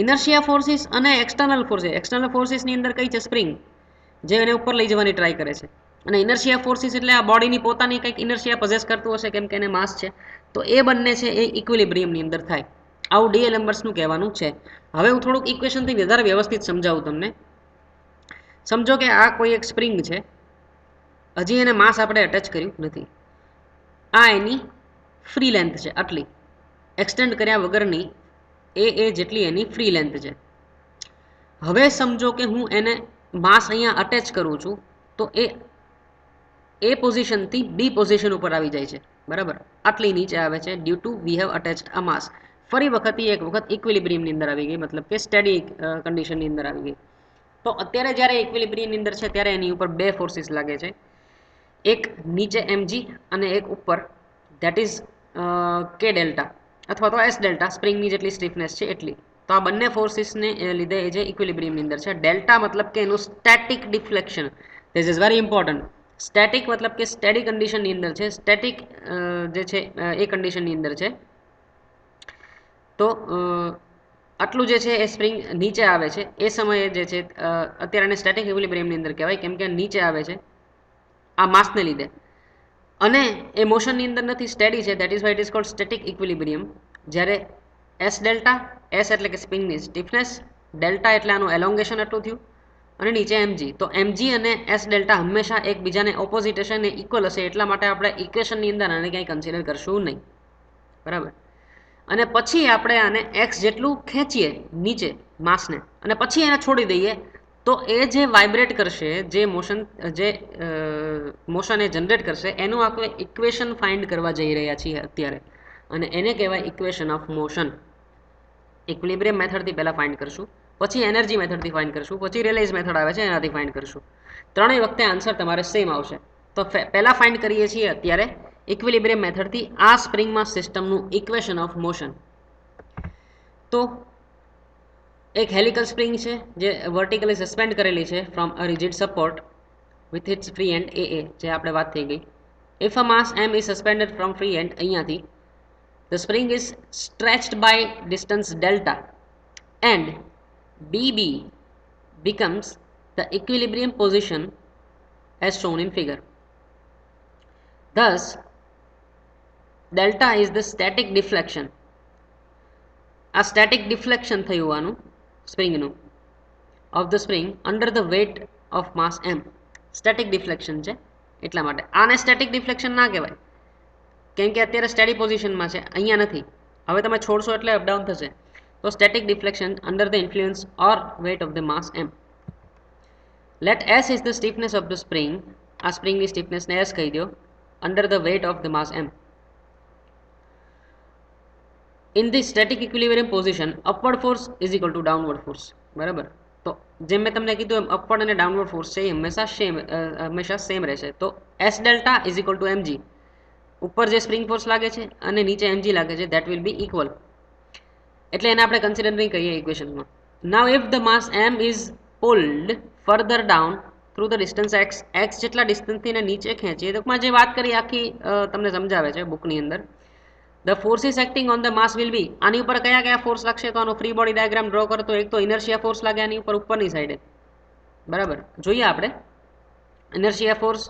ઇનર્શિયા ફોર્સિસ અને એક્સટર્નલ ફોર્સિસની અંદર કઈ છે? સ્પ્રિંગ, જે એને ઉપર લઈ જવાની ટ્રાય કરે છે. અને ઇનર્શિયા ફોર્સિસ એટલે આ બોડીની પોતાની કંઈક ઇનર્શિયા પોઝેસ કરતું હશે કેમ કે એને માસ છે. તો એ બંને છે એ ઇક્વિલિબ્રિયમની અંદર થાય. આવું ડીએલ એમ્બર્સનું કહેવાનું છે. હવે હું થોડુંક ઇક્વેશનથી વધારે વ્યવસ્થિત સમજાવું તમને. સમજો કે આ કોઈ એક સ્પ્રિંગ છે, હજી એને માસ આપણે અટેચ કર્યું નથી. આ એની ફ્રી લેન્થ છે, આટલી એક્સટેન્ડ કર્યા વગરની એ જેટલી એની ફ્રી લેન્થ છે. હવે સમજો કે હું એને માસ અહીંયા અટેચ કરું છું, તો એ પોઝિશનથી બી પોઝિશન ઉપર આવી જાય છે, બરાબર, આટલી નીચે આવે છે due to we have attached a mass. ફરી વખત એક વખત ઇક્વિલિબ્રિયમની અંદર આવી ગઈ, મતલબ કે સ્ટેડી કન્ડિશનની અંદર આવી ગઈ. તો અત્યારે જ્યારે ઇક્વિલિબ્રિયમની અંદર છે ત્યારે એની ઉપર બે ફોર્સિસ લાગે છે, એક નીચે mg અને એક ઉપર, ધેટ ઇઝ કે ડેલ્ટા અથવા તો એસ ડેલ્ટા, સ્પ્રિંગની જેટલી સ્ટીફનેસ છે એટલી. તો આ બંને ફોર્સિસને લીધે એ જે ઇક્વિલિબ્રિયમની અંદર છે. ડેલ્ટા મતલબ કે એનું static deflection, this is very important. Static મતલબ કે સ્ટેડી કન્ડિશનની અંદર છે, સ્ટેટિક જે છે એ કન્ડિશનની અંદર છે. તો આટલું જે છે એ સ્પ્રિંગ નીચે આવે છે એ સમયે જે છે અત્યારે એને સ્ટેટિક ઇક્વિલિબ્રિયમની અંદર કહેવાય, કેમ કે નીચે આવે છે આ માસને લીધે, અને એ મોશનની અંદર નથી, સ્ટેડી છે, that is why it is called static equilibrium. જ્યારે એસ ડેલ્ટા, એસ એટલે કે સ્પ્રિંગની સ્ટીફનેસ, ડેલ્ટા એટલે આનું એલોંગેશન એટલું થયું, અને નીચે mg. તો mg અને એસ ડેલ્ટા હંમેશા એકબીજાને ઓપોઝિટ હશે અને ઇક્વલ હશે, એટલા માટે આપણે ઇક્વેશનની અંદર આને ક્યાંય કન્સિડર કરશું નહીં, બરાબર. અને પછી આપણે આને એક્સ જેટલું ખેંચીએ નીચે માસને, અને પછી એને છોડી દઈએ, તો એ જે વાઇબ્રેટ કરશે, જે મોશન એ જનરેટ કરશે, એનું આપણે ઇક્વેશન ફાઇન્ડ કરવા જઈ રહ્યા છીએ અત્યારે, અને એને કહેવાય ઇક્વેશન ઓફ મોશન. ઇક્વિલિબ્રિયમ મેથડથી પહેલાં ફાઇન્ડ કરશું, પછી એનર્જી મેથડથી ફાઇન્ડ કરશું, પછી રિયલાઇઝ મેથડ આવે છે એનાથી ફાઇન્ડ કરશું. ત્રણેય વખતે આન્સર તમારે સેમ આવશે. તો પહેલાં ફાઇન્ડ કરીએ છીએ અત્યારે ઇક્વિલિબ્રિયમ મેથડથી આ સ્પ્રિંગમાં સિસ્ટમનું ઇક્વેશન ઓફ મોશન. તો એક હેલિકલ સ્પ્રિંગ છે જે વર્ટિકલી સસ્પેન્ડ કરેલી છે from a rigid support with its free end એ, જે આપણે વાત થઈ ગઈ. If a mass m is suspended from free end અહીંયાથી, the spring is stretched by distance delta and bb becomes the equilibrium position as shown in figure. Thus delta is the static deflection. આ સ્ટેટિક ડિફ્લેક્શન થયું આનું સ્પ્રિંગનું, of the spring under the weight of mass m. Static deflection છે એટલા માટે આને સ્ટેટિક ડિફ્લેક્શન ના કહેવાય, કેમ કે અત્યારે સ્ટેડી પોઝિશનમાં છે, અહીંયા નથી. હવે તમે છોડશો એટલે અપડાઉન થશે. તો static deflection under the influence or weight of the mass m. Let s is the stiffness of the spring. આ સ્પ્રિંગની સ્ટીફનેસને s કહી દો, under the weight of the mass m. In the static equilibrium position upward force is equal to downward force, બરાબર. તો જેમ મેં તમને કીધું એમ અપવર્ડ અને ડાઉનવર્ડ ફોર્સ છે એ હંમેશા સેમ રહેશે. તો S delta is equal two mg, ઉપર જે સ્પ્રિંગ ફોર્સ લાગે છે અને નીચે mg લાગે છે, દેટ વિલ બી ઇક્વલ. એટલે એને આપણે કન્સિડર નહીં કરીએ ઇક્વેશનમાં. Now if the mass m is pulled further down through the distance x, x જેટલા ડિસ્ટન્સથી એને નીચે ખેંચીએ, ટૂંકમાં જે વાત કરી આખી તમને સમજાવે છે બુકની અંદર. The forces acting on the mass will be, આની ઉપર કયા કયા ફોર્સ લાગશે, તો આનો ફ્રી બોડી ડાયાગ્રામ ડ્રો કરતો એક તો ઇનર્શિયા ફોર્સ લાગે આની ઉપર ઉપરની સાઈડે, બરાબર. જોઈએ આપણે inertia force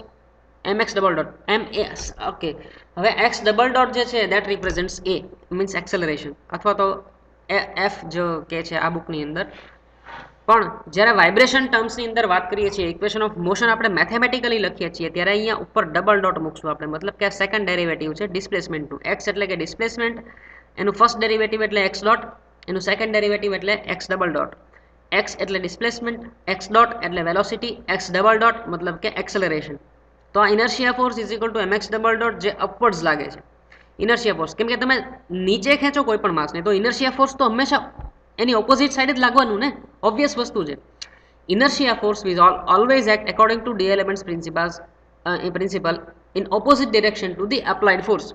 mx double dot m a, okay. હવે x ડબલ ડોટ જે છે દેટ રિપ્રેઝેન્ટ્સ a, મીન્સ એક્સેલરેશન, અથવા તો f જો કે છે આ બુકની અંદર. પણ જ્યારે વાઇબ્રેશન ટર્મ્સની અંદર વાત કરીએ છીએ, ઇક્વેશન ઓફ મોશન આપણે મેથેમેટિકલી લખીએ છીએ, ત્યારે અહીંયા ઉપર ડબલ ડોટ મૂકશું આપણે, મતલબ કે આ સેકન્ડ ડેરિવેટિવ છે ડિસ્પ્લેસમેન્ટનું. એક્સ એટલે કે ડિસ્પ્લેસમેન્ટ, એનું ફર્સ્ટ ડેરિવેટિવ એટલે એક્સ ડોટ, એનું સેકન્ડ ડેરિવેટિવ એટલે એક્સ ડબલ ડોટ. એક્સ એટલે ડિસ્પ્લેસમેન્ટ, એક્સ ડોટ એટલે વેલોસિટી, એક્સ ડબલ ડોટ મતલબ કે એક્સેલરેશન. તો આ inertia force is equal two mx double dot, જે અપવર્ડ્સ લાગે છે ઇનર્શિયા ફોર્સ, કેમ કે તમે નીચે ખેંચો કોઈ પણ માસને તો ઇનર્શિયા ફોર્સ તો હંમેશા એની ઓપોઝિટ સાઈડ જ લાગવાનું ને, ઓબ્વિયસ વસ્તુ છે. Inertia force viz always act according to D elements principal in opposite direction to the applied force.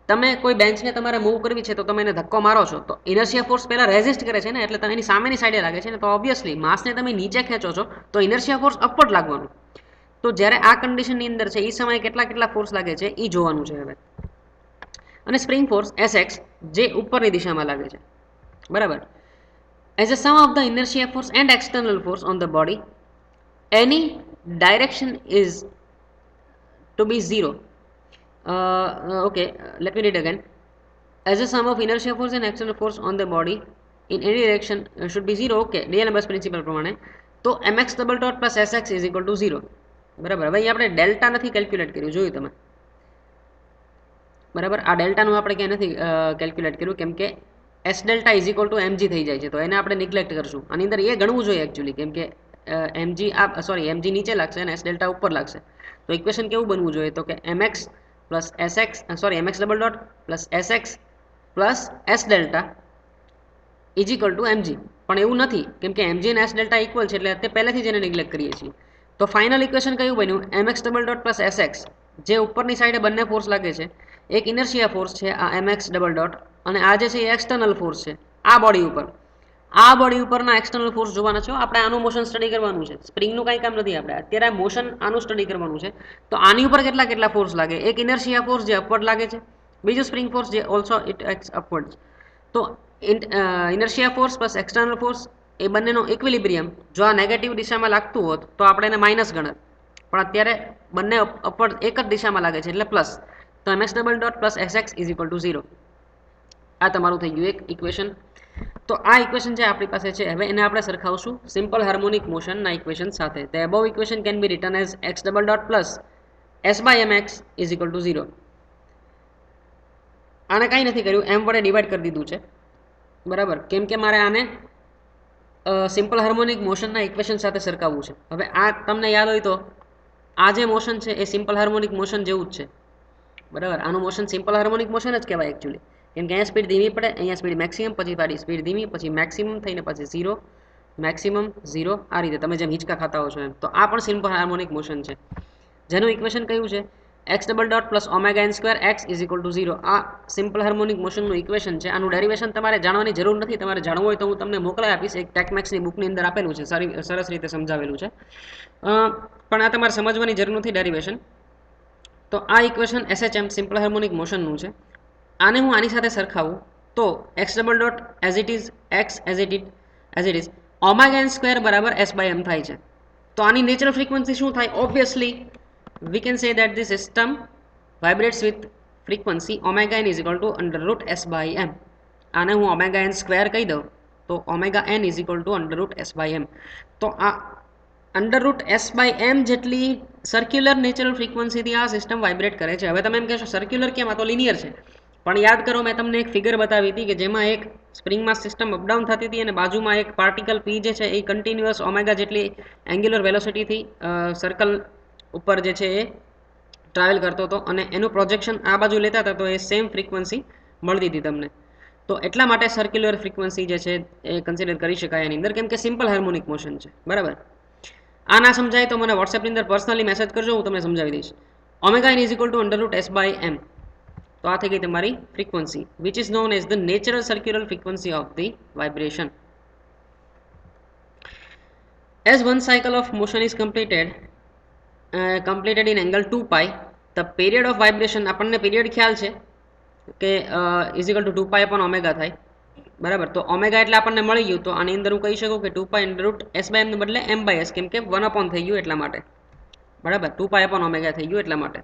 તમે કોઈ બેન્ચને તમારે મૂવ કરવી છે તો તમે એને ધક્કો મારો છો, તો ઇનર્શિયા ફોર્સ પહેલા રેઝિસ્ટ કરે છે ને, એટલે તમે એની સામેની સાઈડે લાગે છે ને, તો ઓબ્વિયસલી માસને તમે નીચે ખેંચો છો તો ઇનર્શિયા ફોર્સ અપવર્ડ લાગવાનું. તો જ્યારે આ કન્ડિશનની અંદર છે એ સમયે કેટલા ફોર્સ લાગે છે એ જોવાનું છે હવે. અને સ્પ્રિંગ ફોર્સ Sx જે ઉપરની દિશામાં લાગે છે, બરાબર. As a sum of the inertia force and external force on the body, any direction is to be zero. Okay, let me read again. As a sum of inertia force and external force on the body in any direction should be zero. Okay, DLMS principle પ્રમાણે તો mx double dot plus sx is equal to 0. બરાબર. હવે અહીં આપણે ડેલ્ટા નથી કેલ્ક્યુલેટ કર્યું, જોયું તમે. બરાબર. આ ડેલ્ટાનું આપણે ક્યાંય નથી કેલ્ક્યુલેટ કર્યું, કેમ કે S delta is equal to MG થઈ જાય છે, તો એને આપણે નિગ્લેક્ટ કરશું. આની અંદર એ ગણવું જોઈએ એકચ્યુઅલી, કેમ કે એમજી નીચે લાગશે અને એસ ડેલ્ટા ઉપર લાગશે. તો ઇક્વેશન કેવું બનવું જોઈએ, તો કે MX plus SX MX double dot plus SX plus S delta is equal to MG. પણ એવું નથી, કેમ કે એમજી અને એસ ડેલ્ટા ઇક્વલ છે, એટલે તે પહેલેથી જ એને નિગ્લેક્ટ કરીએ છીએ. તો ફાઇનલ ઇક્વેશન કયું બન્યું, MX double dot plus SX, જે ઉપરની સાઈડે બંને ફોર્સ લાગે છે, એક ઇનર્શિયા ફોર્સ છે આ એમએક્સ ડબલ ડોટ, અને આ જે છે એ એક્સટર્નલ ફોર્સ છે આ બોડી ઉપર. આ બોડી ઉપરના એક્સટર્નલ ફોર્સ જોવાના છે. આપણે આનું મોશન સ્ટડી કરવાનું છે, સ્પ્રિંગનું કંઈ કામ નથી. આપણે અત્યારે મોશન આનું સ્ટડી કરવાનું છે. તો આની ઉપર કેટલા કેટલા ફોર્સ લાગે, એક ઇનર્શિયા ફોર્સ જે અપવર્ડ લાગે છે, બીજું સ્પ્રિંગ ફોર્સ જે ઓલ્સો ઇટ એક્ટ્સ અપવર્ડ. તો inertia force plus external force એ બંનેનો ઇક્વિલિબ્રિયમ જો આ નેગેટિવ દિશામાં લાગતું હોત તો આપણે એને માઇનસ ગણત, પણ અત્યારે બંને અપવર્ડ એક જ દિશામાં લાગે છે એટલે પ્લસ. તો MX double dot plus SX is equal to 0. આ તમારું થઈ ગયું એક ઇક્વેશન. તો આ ઇક્વેશન છે આપણી પાસે છે. હવે એને આપણે સરખાવશું સિમ્પલ હાર્મોનિક મોશનના ઇક્વેશન સાથે. The above equation can be written as X double dot plus S by MX is equal to 0. આને કંઈ નથી કર્યું, એમ વડે ડિવાઈડ કરી દીધું છે. બરાબર, કેમ કે મારે આને સિમ્પલ હાર્મોનિક મોશનના ઇક્વેશન સાથે સરખાવવું છે. હવે આ તમને યાદ હોય તો આ જે મોશન છે એ સિમ્પલ હાર્મોનિક મોશન જેવું જ છે. બરાબર, આનું મોશન સિમ્પલ હાર્મોનિક મોશન જ કહેવાય એકચ્યુઅલી, કેમ કે અહીંયા સ્પીડ ધીમી પડે, અહીંયા સ્પીડ મેક્સિમમ, પછી પાછી સ્પીડ ધીમી, પછી મેક્સિમમ થઈને પછી 0, મેક્સિમમ 0, આ રીતે તમે જેમ હિંચકા ખાતા હો છો એમ. તો આ પણ સિમ્પલ હાર્મોનિક મોશન છે, જેનું ઇક્વેશન કયું છે, X double dot plus omega N square X is equal to 0. આ સિમ્પલ હાર્મોનિક મોશનનું ઇક્વેશન છે. આનું ડેરિવેશન તમારે જાણવાની જરૂર નથી. તમારે જાણવું હોય તો હું તમને મોકલાઈ આપીશ, એક ટેકમેક્સની બુકની અંદર આપેલું છે, સરસ રીતે સમજાવેલું છે. પણ આ તમારે સમજવાની જરૂર નથી ડેરિવેશન. તો આ ઇક્વેશન એસએચએમ સિમ્પલ હાર્મોનિક મોશનનું છે. આને હું આની સાથે સરખાવું તો X double dot as it is X as it is omega N square બરાબર એસ બાય એમ થાય છે. તો આની નેચરલ ફ્રીક્વન્સી શું થાય, obviously we can say that the system vibrates with frequency omega n is equal to under root s by m. આને હું ઓમેગા n સ્ક્વેર કહી દઉં તો omega n is equal to under root s by m. તો આ under root S by M જેટલી સર્ક્યુલર નેચરલ ફ્રીક્વન્સીથી આ સિસ્ટમ વાઇબ્રેટ કરે છે. હવે તમે એમ કહેશો સર્ક્યુલર કેમ, આ તો લિનિયર છે. પણ યાદ કરો, મેં તમને એક ફિગર બતાવી હતી કે જેમાં એક સ્પ્રિંગમાં સિસ્ટમ અપડાઉન થતી હતી અને બાજુમાં એક પાર્ટિકલ પી જે છે એ કન્ટિન્યુઅસ ઓમેગા જેટલી એંગ્યુલર વેલોસિટીથી સર્કલ ઉપર જે છે એ ટ્રાવેલ કરતો હતો, અને એનું પ્રોજેક્શન આ બાજુ લેતા હતા તો એ સેમ ફ્રીક્વન્સી મળતી હતી તમને. તો એટલા માટે સર્ક્યુલર ફ્રીક્વન્સી જે છે એ કન્સિડર કરી શકાય એની અંદર, કેમ કે સિમ્પલ હાર્મોનિક મોશન છે. બરાબર. આ ના સમજાય તો મને વોટ્સએપની અંદર પર્સનલી મેસેજ કરજો, હું તમને સમજાવી દઈશ. Omega is equal to under root S by M. તો આ થઈ ગઈ તમારી frequency, which is known as the natural circular frequency of the vibration. As one cycle of motion is completed in angle 2 pi, the period of vibration, આપણને પીરિયડ ખ્યાલ છે કે is equal two 2 pi upon omega થાય. બરાબર, તો ઓમેગા એટલે આપણને મળી ગયું. તો આની અંદર હું કહી શકું કે 2 pi under root S by M બદલે એમ બાય એસ, કેમ કે 1 અપોન થઈ ગયું એટલા માટે. બરાબર, 2 પાઈ અપોન ઓમેગા થઈ ગયું એટલા માટે.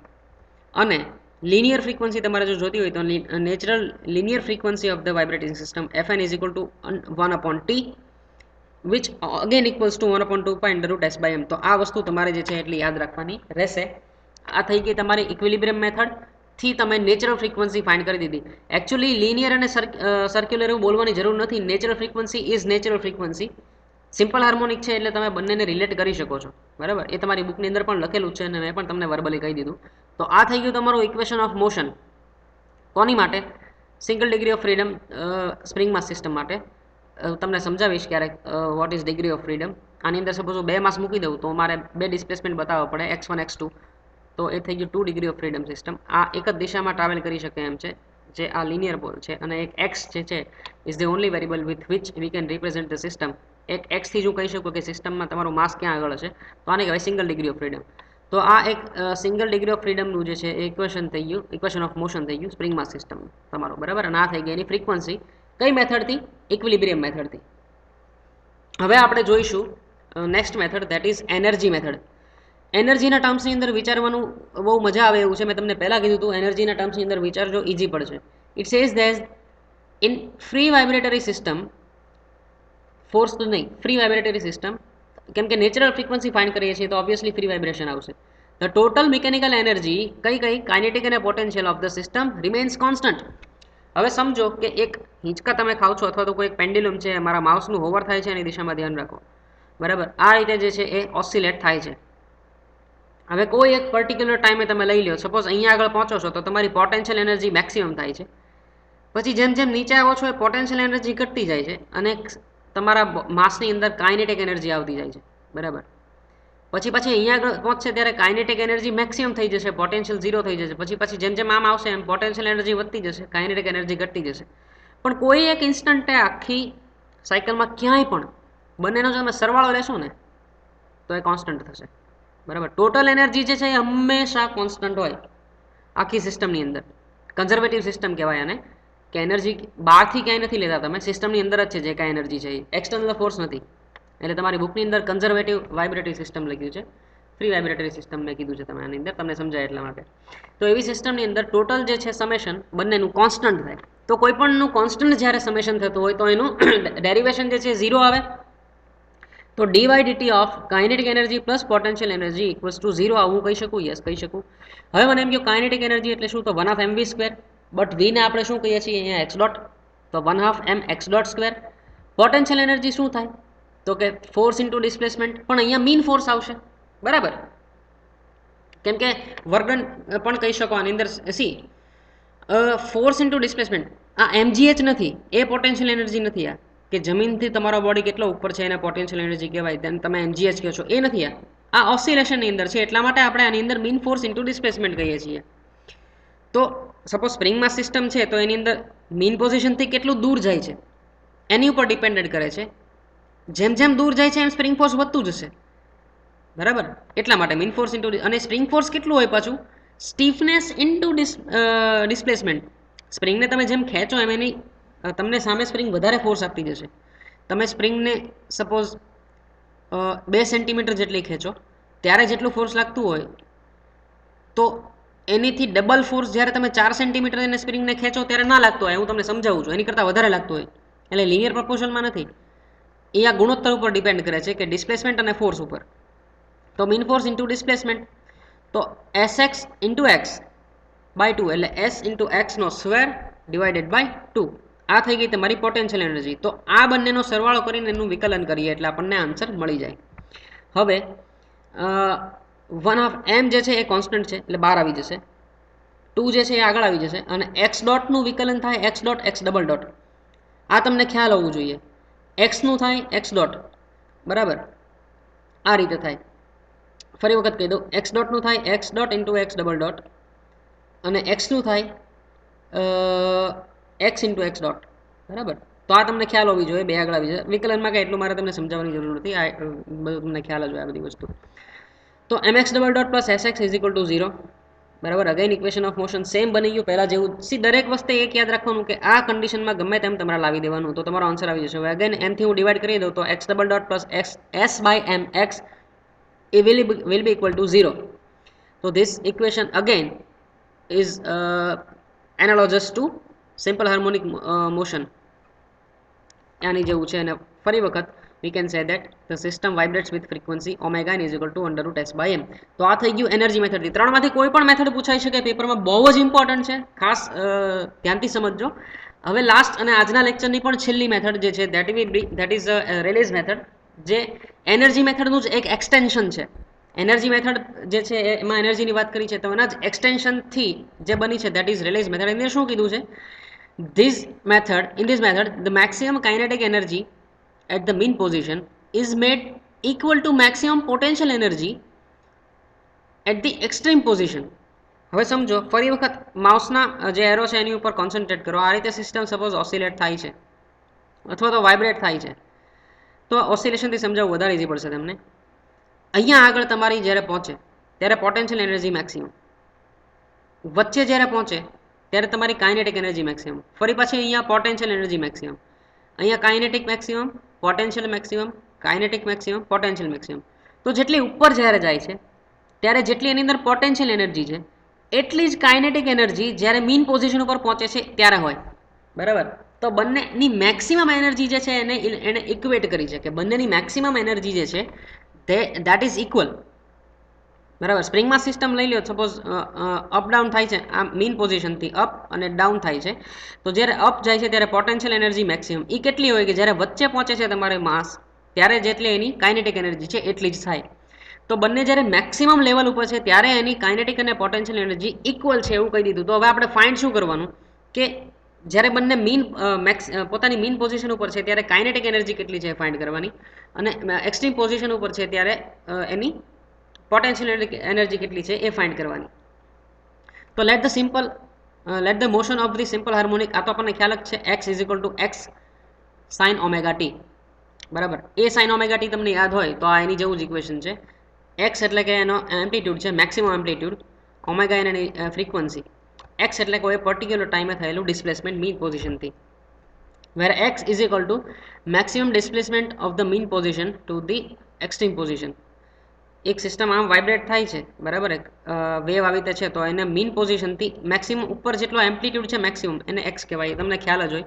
અને linear frequency તમારે જો જોતી હોય તો natural linear frequency of the vibrating system fn is equal to 1 upon t, which again equals to 1 upon 2 pi under root s by m. તો આ વસ્તુ તમારે જે છે એટલી યાદ રાખવાની રહેશે. આ થઈ ગઈ તમારી ઇક્વિલિબ્રિયમ મેથડ થી તમે નેચરલ ફ્રીક્વન્સી ફાઇન્ડ કરી દીધી. એકચ્યુઅલી લિનિયર અને સર્ક્યુલર એવું બોલવાની જરૂર નથી. Natural frequency is natural frequency. Simple harmonic છે એટલે તમે બંનેને રિલેટ કરી શકો છો. બરાબર, એ તમારી બુકની અંદર પણ લખેલું છે અને મેં પણ તમને વર્બલી કહી દીધું. તો આ થઈ ગયું તમારું ઇક્વેશન ઓફ મોશન. કોની માટે? Single degree of freedom spring mass system માટે. તમને સમજાવીશ ક્યારેક what is degree of freedom. આની અંદર સપોઝ હું 2 માસ મૂકી દઉં તો મારે 2 ડિસ્પ્લેસમેન્ટ બતાવવા પડે, x1 x2. તો એ થઈ ગયું 2 ડિગ્રી ઓફ ફ્રીડમ સિસ્ટમ. આ એક જ દિશામાં ટ્રાવેલ કરી શકે એમ છે, જે આ લિનિયર બોલ છે. અને એક x જે છે is the only variable with which we can represent the system. એક x થી જ હું કહી શકું કે સિસ્ટમમાં તમારું માસ ક્યાં આગળ છે. તો આને કહેવાય સિંગલ ડિગ્રી ઓફ ફ્રીડમ. તો આ એક સિંગલ ડિગ્રી ઓફ ફ્રીડમનું જે છે ઇક્વેશન થઈ ગયું, ઇક્વેશન ઓફ મોશન થઈ ગયું સ્પ્રિંગ માસ સિસ્ટમ તમારો. બરાબર, અને આ થઈ ગઈ એની ફ્રીક્વન્સી. કઈ મેથડથી? ઇક્વિલિબ્રિયમ મેથડથી. હવે આપણે જોઈશું next method, that is energy method. એનર્જીના ટર્મ્સની અંદર વિચારવાનું બહુ મજા આવે એવું છે. મેં તમને પહેલાં કીધું હતું એનર્જીના ટર્મ્સની અંદર વિચારજો, ઇઝી પડશે. It says that in free vibratory system, forced નહીં, ફ્રી વાઇબ્રેટરી સિસ્ટમ, કેમ કે નેચરલ ફ્રીક્વન્સી ફાઇન્ડ કરીએ છીએ તો ઓબ્વિયસલી ફ્રી વાઇબ્રેશન આવશે. ધ ટોટલ મિકેનિકલ એનર્જી કઈ કાઇનેટિક અને potential of the system remains constant. હવે સમજો કે એક હિંચકા તમે ખાવ છો અથવા તો કોઈ એક પેન્ડ્યુલમ છે, મારા માઉસનું હોવર થાય છે એની દિશામાં ધ્યાન રાખો, બરાબર. આ રીતે જે છે એ ઓસિલેટ થાય છે. હવે કોઈ એક પર્ટિક્યુલર ટાઈમે તમે લઈ લો, સપોઝ અહીંયા આગળ પહોંચો છો તો તમારી પોટેન્શિયલ એનર્જી મેક્સિમમ થાય છે. પછી જેમ જેમ નીચે આવો છો એ પોટેન્શિયલ એનર્જી ઘટતી જાય છે અને તમારા માસની અંદર કાઇનેટિક એનર્જી આવતી જાય છે, બરાબર. પછી અહીંયા આગળ પહોંચશે ત્યારે કાઇનેટિક એનર્જી મેક્સિમમ થઈ જશે, પોટેન્શિયલ ઝીરો થઈ જશે. પછી જેમ જેમ આમ આવશે એમ પોટેન્શિયલ એનર્જી વધતી જશે, કાઇનેટિક એનર્જી ઘટતી જશે. પણ કોઈ એક ઇન્સ્ટન્ટે આખી સાયકલમાં ક્યાંય પણ બંનેનો જો તમે સરવાળો લેશો ને તો એ કોન્સ્ટન્ટ થશે, બરાબર. ટોટલ એનર્જી જે છે એ હંમેશા કોન્સ્ટન્ટ હોય આખી સિસ્ટમની અંદર. કન્ઝર્વેટિવ સિસ્ટમ કહેવાય આને, કે એનર્જી બહારથી ક્યાંય નથી લેતા તમે, સિસ્ટમની અંદર જ છે જે કાંઈ એનર્જી છે એ એક્સટર્નલ ફોર્સ નથી. એટલે તમારી બુકની અંદર કન્ઝર્વેટિવ વાઇબ્રેટરી સિસ્ટમ લખ્યું છે, ફ્રી વાઇબ્રેટરી સિસ્ટમ મેં કીધું છે તમે આની અંદર, તમને સમજાય એટલા માટે. તો એવી સિસ્ટમની અંદર ટોટલ જે છે સમેશન બંનેનું કોન્સ્ટન્ટ થાય. તો કોઈ પણનું કોન્સ્ટન્ટ જ્યારે સમેશન થતું હોય તો એનું ડેરિવેશન જે છે ઝીરો આવે. તો DY of kinetic energy plus potential energy equals to zero આવું કહી શકું? યસ, કહી શકું. હવે મને એમ કહ્યું કાઇનેટિક એનર્જી એટલે શું? તો 1/2 mv સ્ક્વેર, બટ વીને આપણે શું કહીએ છીએ અહીંયા એક્સ ડોટ, તો 1/2 m x dot square. Potential energy શું થાય? તો કે ફોર્સ ઇન્ટુ ડિસ્પ્લેસમેન્ટ, પણ અહીંયા મીન ફોર્સ આવશે, બરાબર. કેમ કે વર્ગન પણ કહી શકો આની અંદર. સી ફોર્સ ઇન્ટુ ડિસ્પ્લેસમેન્ટ, આ એમજીએચ નથી, એ પોટેન્શિયલ એનર્જી નથી. આ કે જમીનથી તમારો બોડી કેટલો ઉપર છે એને પોટેન્શિયલ એનર્જી કહેવાય, then તમે એમજીએચ કહો છો, એ નથી. આ ઓસિલેશનની અંદર છે, એટલા માટે આપણે આની અંદર મીન ફોર્સ ઇન્ટુ ડિસ્પ્લેસમેન્ટ કહીએ છીએ. તો સપોઝ સ્પ્રિંગમાં સિસ્ટમ છે તો એની અંદર મીન પોઝિશનથી કેટલું દૂર જાય છે એની ઉપર ડિપેન્ડેડ કરે છે. જેમ જેમ દૂર જાય છે એમ સ્પ્રિંગ ફોર્સ વધતું જશે, બરાબર. એટલા માટે મીન ફોર્સ ઇન્ટુ, અને સ્પ્રિંગ ફોર્સ કેટલું હોય પાછું? Stiffness into displacement. સ્પ્રિંગને તમે જેમ ખેંચો એમ એની તમને સામે સ્પ્રિંગ વધારે ફોર્સ આપતી જશે. તમે સ્પ્રિંગને સપોઝ 2 સેન્ટીમીટર જેટલી ખેંચો ત્યારે જેટલું ફોર્સ લાગતું હોય તો એનીથી ડબલ ફોર્સ જ્યારે તમે 4 સેન્ટીમીટર એને સ્પ્રિંગને ખેંચો ત્યારે ના લાગતો હોય. હું તમને સમજાવું છું, એની કરતાં વધારે લાગતું હોય. એટલે લિનિયર પ્રપોર્શનમાં નથી, એ આ ગુણોત્તર ઉપર ડિપેન્ડ કરે છે કે ડિસ્પ્લેસમેન્ટ અને ફોર્સ ઉપર. તો મીન ફોર્સ ઇન્ટુ ડિસ્પ્લેસમેન્ટ, તો એસએક્સ ઇન્ટુ એક્સ બાય 2 એટલે એસ ઇન્ટુ એક્સનો સ્ક્વેર ડિવાઇડેડ બાય 2. આ થઈ ગઈ તમારી પોટેન્શિયલ એનર્જી. તો આ બંનેનો સરવાળો કરીને એનું વિકલન કરીએ એટલે આપણને આન્સર મળી જાય. હવે 1/2 m જે છે એ કોન્સ્ટન્ટ છે એટલે બહાર આવી જશે, 2 જે છે એ આગળ આવી જશે, અને એક્સ ડોટનું વિકલન થાય x dot x double dot. આ તમને ખ્યાલ હોવું જોઈએ. એક્સનું થાય એક્સ ડોટ, બરાબર, આ રીતે થાય. ફરી વખત કહી દઉં, એક્સ ડોટનું થાય x dot into x double dot, અને એક્સનું થાય એક્સ ઇન્ટુ એક્સ ડોટ, બરાબર. તો આ તમને ખ્યાલ હોવી જોઈએ, બે આગળ આવી જાય. વિકલનમાં કંઈ એટલું મારે તમને સમજાવવાની જરૂર નથી, આ બધું તમને ખ્યાલ જ હોય આ બધી વસ્તુ. તો M X double dot plus S X is equal to 0, બરાબર. Again equation of motion same બની ગયું પહેલાં જેવું. સી દરેક વસ્તે એક યાદ રાખવાનું કે આ કન્ડિશનમાં ગમે તેમ તમારે લાવી દેવાનું, તો તમારો આન્સર આવી જશે. હવે અગેન એમથી હું ડિવાઈડ કરી દઉં તો X double dot plus X S by M X it will be equal to 0. So this equation again is analogous to simple harmonic motion. આની જેવું છે. અને ફરી વખત we can say that the system vibrates with frequency omega n is equal to under root s by m. તો આ થઈ ગયું એનર્જી મેથડથી. ત્રણમાંથી કોઈ પણ મેથડ પૂછાઈ શકે પેપરમાં, બહુ જ ઇમ્પોર્ટન્ટ છે, ખાસ ધ્યાનથી સમજજો. હવે લાસ્ટ અને આજના લેક્ચરની પણ છેલ્લી મેથડ જે છે that is રેલેઝ મેથડ, જે એનર્જી મેથડનું જ એક એક્સટેન્શન છે. એનર્જી મેથડ જે છે એમાં એનર્જીની વાત કરી છે, તો એના જ એક્સટેન્શનથી જે બની છે દેટ ઇઝ રેલેઝ મેથડ. એને શું કીધું છે? in this method the maximum kinetic energy at the mean position is made equal to maximum potential energy at the extreme position. હવે સમજો, ફરી વખત માઉસના જે એરો છે એની ઉપર કોન્સન્ટ્રેટ કરો. આ રીતે સિસ્ટમ સપોઝ ઓસિલેટ થાય છે અથવા તો વાઇબ્રેટ થાય છે, તો ઓસિલેશનથી સમજાવવું વધારે ઇઝી પડશે તમને. અહીંયા આગળ તમારી જ્યારે પહોંચે ત્યારે પોટેન્શિયલ એનર્જી મેક્સિમમ, વચ્ચે જ્યારે પહોંચે ત્યારે તમારી કાઇનેટિક એનર્જી મેક્સિમમ, ફરી પાછી અહીંયા પોટેન્શિયલ એનર્જી મેક્સિમમ, અહીંયા kinetic maximum, potential maximum, kinetic maximum, potential maximum. તો જેટલી ઉપર જ્યારે જાય છે ત્યારે જેટલી એની અંદર પોટેન્શિયલ એનર્જી છે એટલી જ કાઇનેટિક એનર્જી જ્યારે મીન પોઝિશન ઉપર પહોંચે છે ત્યારે હોય, બરાબર. તો બંનેની મેક્સિમમ એનર્જી જે છે એને ઇક્વેટ કરી છે કે બંનેની મેક્સિમમ એનર્જી જે છે દેટ ઇઝ ઇક્વલ. બરાબર, સ્પ્રિંગમાં સિસ્ટમ લઈ લો, સપોઝ અપ ડાઉન થાય છે, આ મીન પોઝિશનથી અપ અને ડાઉન થાય છે, તો જ્યારે અપ જાય છે ત્યારે પોટેન્શિયલ એનર્જી મેક્સિમમ એ કેટલી હોય કે જ્યારે વચ્ચે પહોંચે છે તમારે માસ, ત્યારે જેટલી એની કાઇનેટિક એનર્જી છે એટલી જ થાય. તો બંને જ્યારે મેક્સિમમ લેવલ ઉપર છે ત્યારે એની કાઇનેટિક અને પોટેન્શિયલ એનર્જી ઇક્વલ છે એવું કહી દીધું. તો હવે આપણે ફાઇન્ડ શું કરવાનું કે જ્યારે બંને પોતાની મીન પોઝિશન ઉપર છે ત્યારે કાઇનેટિક એનર્જી કેટલી છે ફાઇન્ડ કરવાની, અને એક્સ્ટ્રીમ પોઝિશન ઉપર છે ત્યારે એની પોટેન્શિયલ એનર્જી કેટલી છે એ ફાઇન્ડ કરવાની. તો late the motion of the simple harmonic, આ તો આપણને ખ્યાલ જ છે, x is equal two x sine omega T. બરાબર, એ સાઇન ઓમેગા ટી તમને યાદ હોય તો આ એની જેવું જ ઇક્વેશન છે. એક્સ એટલે કે એનો એમ્પ્લિટ્યૂડ છે, મેક્સિમમ એમ્પ્લિટ્યૂડ, ઓમેગા એની ફ્રીક્વન્સી, એક્સ એટલે કોઈ પર્ટિક્યુલર ટાઈમે થયેલું ડિસ્પ્લેસમેન્ટ મીન પોઝિશનથી, where X is equal to maximum displacement of the mean position to the extreme position. એક સિસ્ટમ આમ વાઇબ્રેટ થાય છે, બરાબર, એક વેવ આવી રીતે છે, તો એને મીન પોઝિશનથી મેક્સિમમ ઉપર જેટલો એમ્પ્લિટ્યૂડ છે મેક્સિમમ એને એક્સ કહેવાય, તમને ખ્યાલ જ હોય.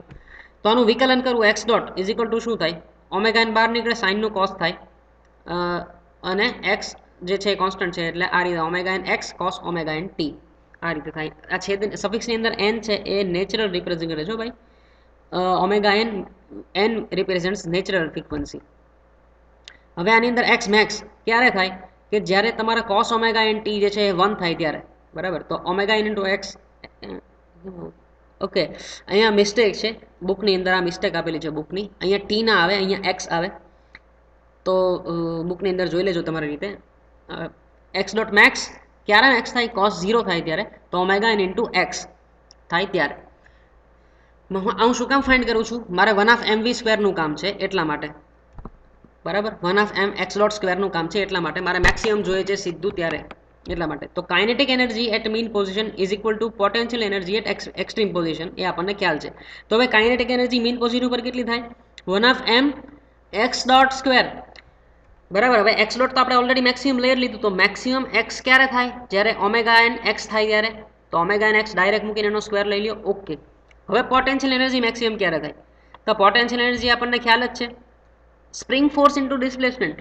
તો આનું વિકલન કરવું, x dot is equal two શું થાય, ઓમેગા એન બહાર નીકળે, સાઇનનું કોસ થાય, અને એક્સ જે છે કોન્સ્ટન્ટ છે એટલે આ રીતે omega N X cos omega N T આ રીતે થાય. આ છેદ સફિક્સની અંદર એન છે એ નેચરલ રિપ્રેઝેન્ટ કરે છે ભાઈ, ઓમેગા એન રિપ્રેઝેન્ટ્સ નેચરલ ફ્રીક્વન્સી. હવે આની અંદર એક્સ મેક્સ ક્યારે થાય કે જ્યારે તમારા કોસ ઓમેગા એન ટી જે છે એ 1 થાય ત્યારે. બરાબર, તો omega N into X, okay અહીંયા મિસ્ટેક છે બુકની અંદર, આ મિસ્ટેક આપેલી છે બુકની, અહીંયા ટી ના આવે, અહીંયા એક્સ આવે, તો બુકની અંદર જોઈ લેજો તમારી રીતે. એક્સ ડોટ મેક્સ ક્યારે મેક્સ થાય, કોસ 0 થાય ત્યારે, તો ઓમેગા એન ઇન્ટુ એક્સ થાય ત્યારે. હું શું કામ ફાઇન્ડ કરું છું, મારે 1/2 mv સ્ક્વેરનું કામ છે એટલા માટે. બરાબર, 1/2 m એક્સ ડોટ સ્ક્વેરનું કામ છે એટલા માટે, મારે મેક્સિમમ જોઈએ છે સીધું ત્યારે એટલા માટે. તો kinetic energy at mean position is equal to potential energy at extreme position, એ આપણને ખ્યાલ છે. તો હવે કાઇનેટિક એનર્જી મીન પોઝિશન ઉપર કેટલી થાય, 1/2 m એક્સ ડોટ સ્ક્વેર. બરાબર, હવે એક્સ ડોટ તો આપણે ઓલરેડી મેક્સિમમ લઈ લીધું, તો મેક્સિમમ એક્સ ક્યારે થાય, જ્યારે ઓમેગા એન એક્સ થાય ત્યારે, તો ઓમેગા એન એક્સ ડાયરેક્ટ મૂકીને એનો સ્ક્વેર લઈ લ્યો. ઓકે, હવે પોટેન્શિયલ એનર્જી મેક્સિમમ ક્યારે થાય, તો પોટેન્શિયલ એનર્જી આપણને ખ્યાલ જ છે, સ્પ્રિંગ ફોર્સ ઇન્ટુ ડિસ્પ્લેસમેન્ટ.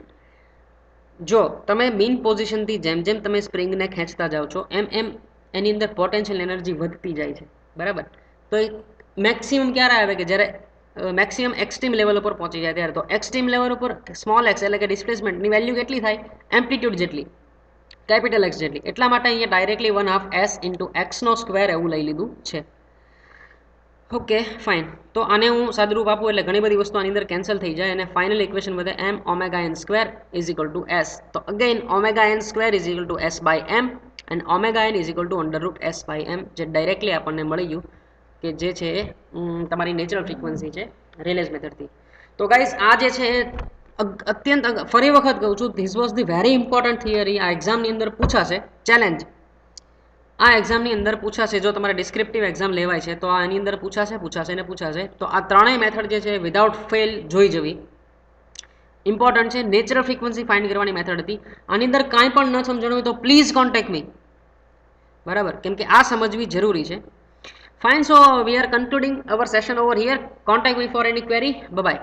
જો તમે મીન પોઝિશનથી જેમ જેમ તમે સ્પ્રિંગને ખેંચતા જાઓ છો એમ એમ એની અંદર પોટેન્શિયલ એનર્જી વધતી જાય છે. બરાબર, તો એ મેક્સિમમ ક્યારે આવે કે જ્યારે મેક્સિમમ એક્સ્ટ્રીમ લેવલ ઉપર પહોંચી જાય ત્યારે. તો એક્સ્ટ્રીમ લેવલ ઉપર સ્મોલ એક્સ એટલે કે ડિસ્પ્લેસમેન્ટની વેલ્યુ કેટલી થાય, એમ્પ્લિટ્યૂડ જેટલી, કેપિટલ એક્સ જેટલી. એટલા માટે અહીંયા ડાયરેક્ટલી 1/2 એસ ઇન્ટુ એક્સનો સ્ક્વેર એવું લઈ લીધું છે. ઓકે ફાઇન, તો આને હું સાદુરૂપ આપું એટલે ઘણી બધી વસ્તુ આની અંદર કેન્સલ થઈ જાય અને ફાઇનલ ઇક્વેશન વધે M omega N square is equal to S. તો again omega N square is equal to S by M and omega N is equal to under root S by M, જે ડાયરેક્ટલી આપણને મળી ગયું કે જે છે એ તમારી નેચરલ ફ્રીક્વન્સી છે રેલેઝ મેથડથી. તો ગાઈઝ આ જે છે અત્યંત, ફરી વખત કહું છું, this was the very important theory. આ એક્ઝામની અંદર પૂછાશે, ચેલેન્જ આ એક્ઝામની અંદર પૂછાશે. જો તમારે ડિસ્ક્રિપ્ટિવ એક્ઝામ લેવાય છે તો આની અંદર પૂછાશે ને પૂછાશે. તો આ ત્રણેય મેથડ જે છે વિધાઉટ ફેલ જોઈ જવી ઇમ્પોર્ટન્ટ છે. નેચરલ ફ્રીક્વન્સી ફાઇન્ડ કરવાની મેથડ હતી. આની અંદર કાંઈ પણ ન સમજણ હોય તો પ્લીઝ કોન્ટેક્ટ મી. બરાબર, કેમ કે આ સમજવી જરૂરી છે. Fine, so we are concluding our session over here. Contact me for any query. By.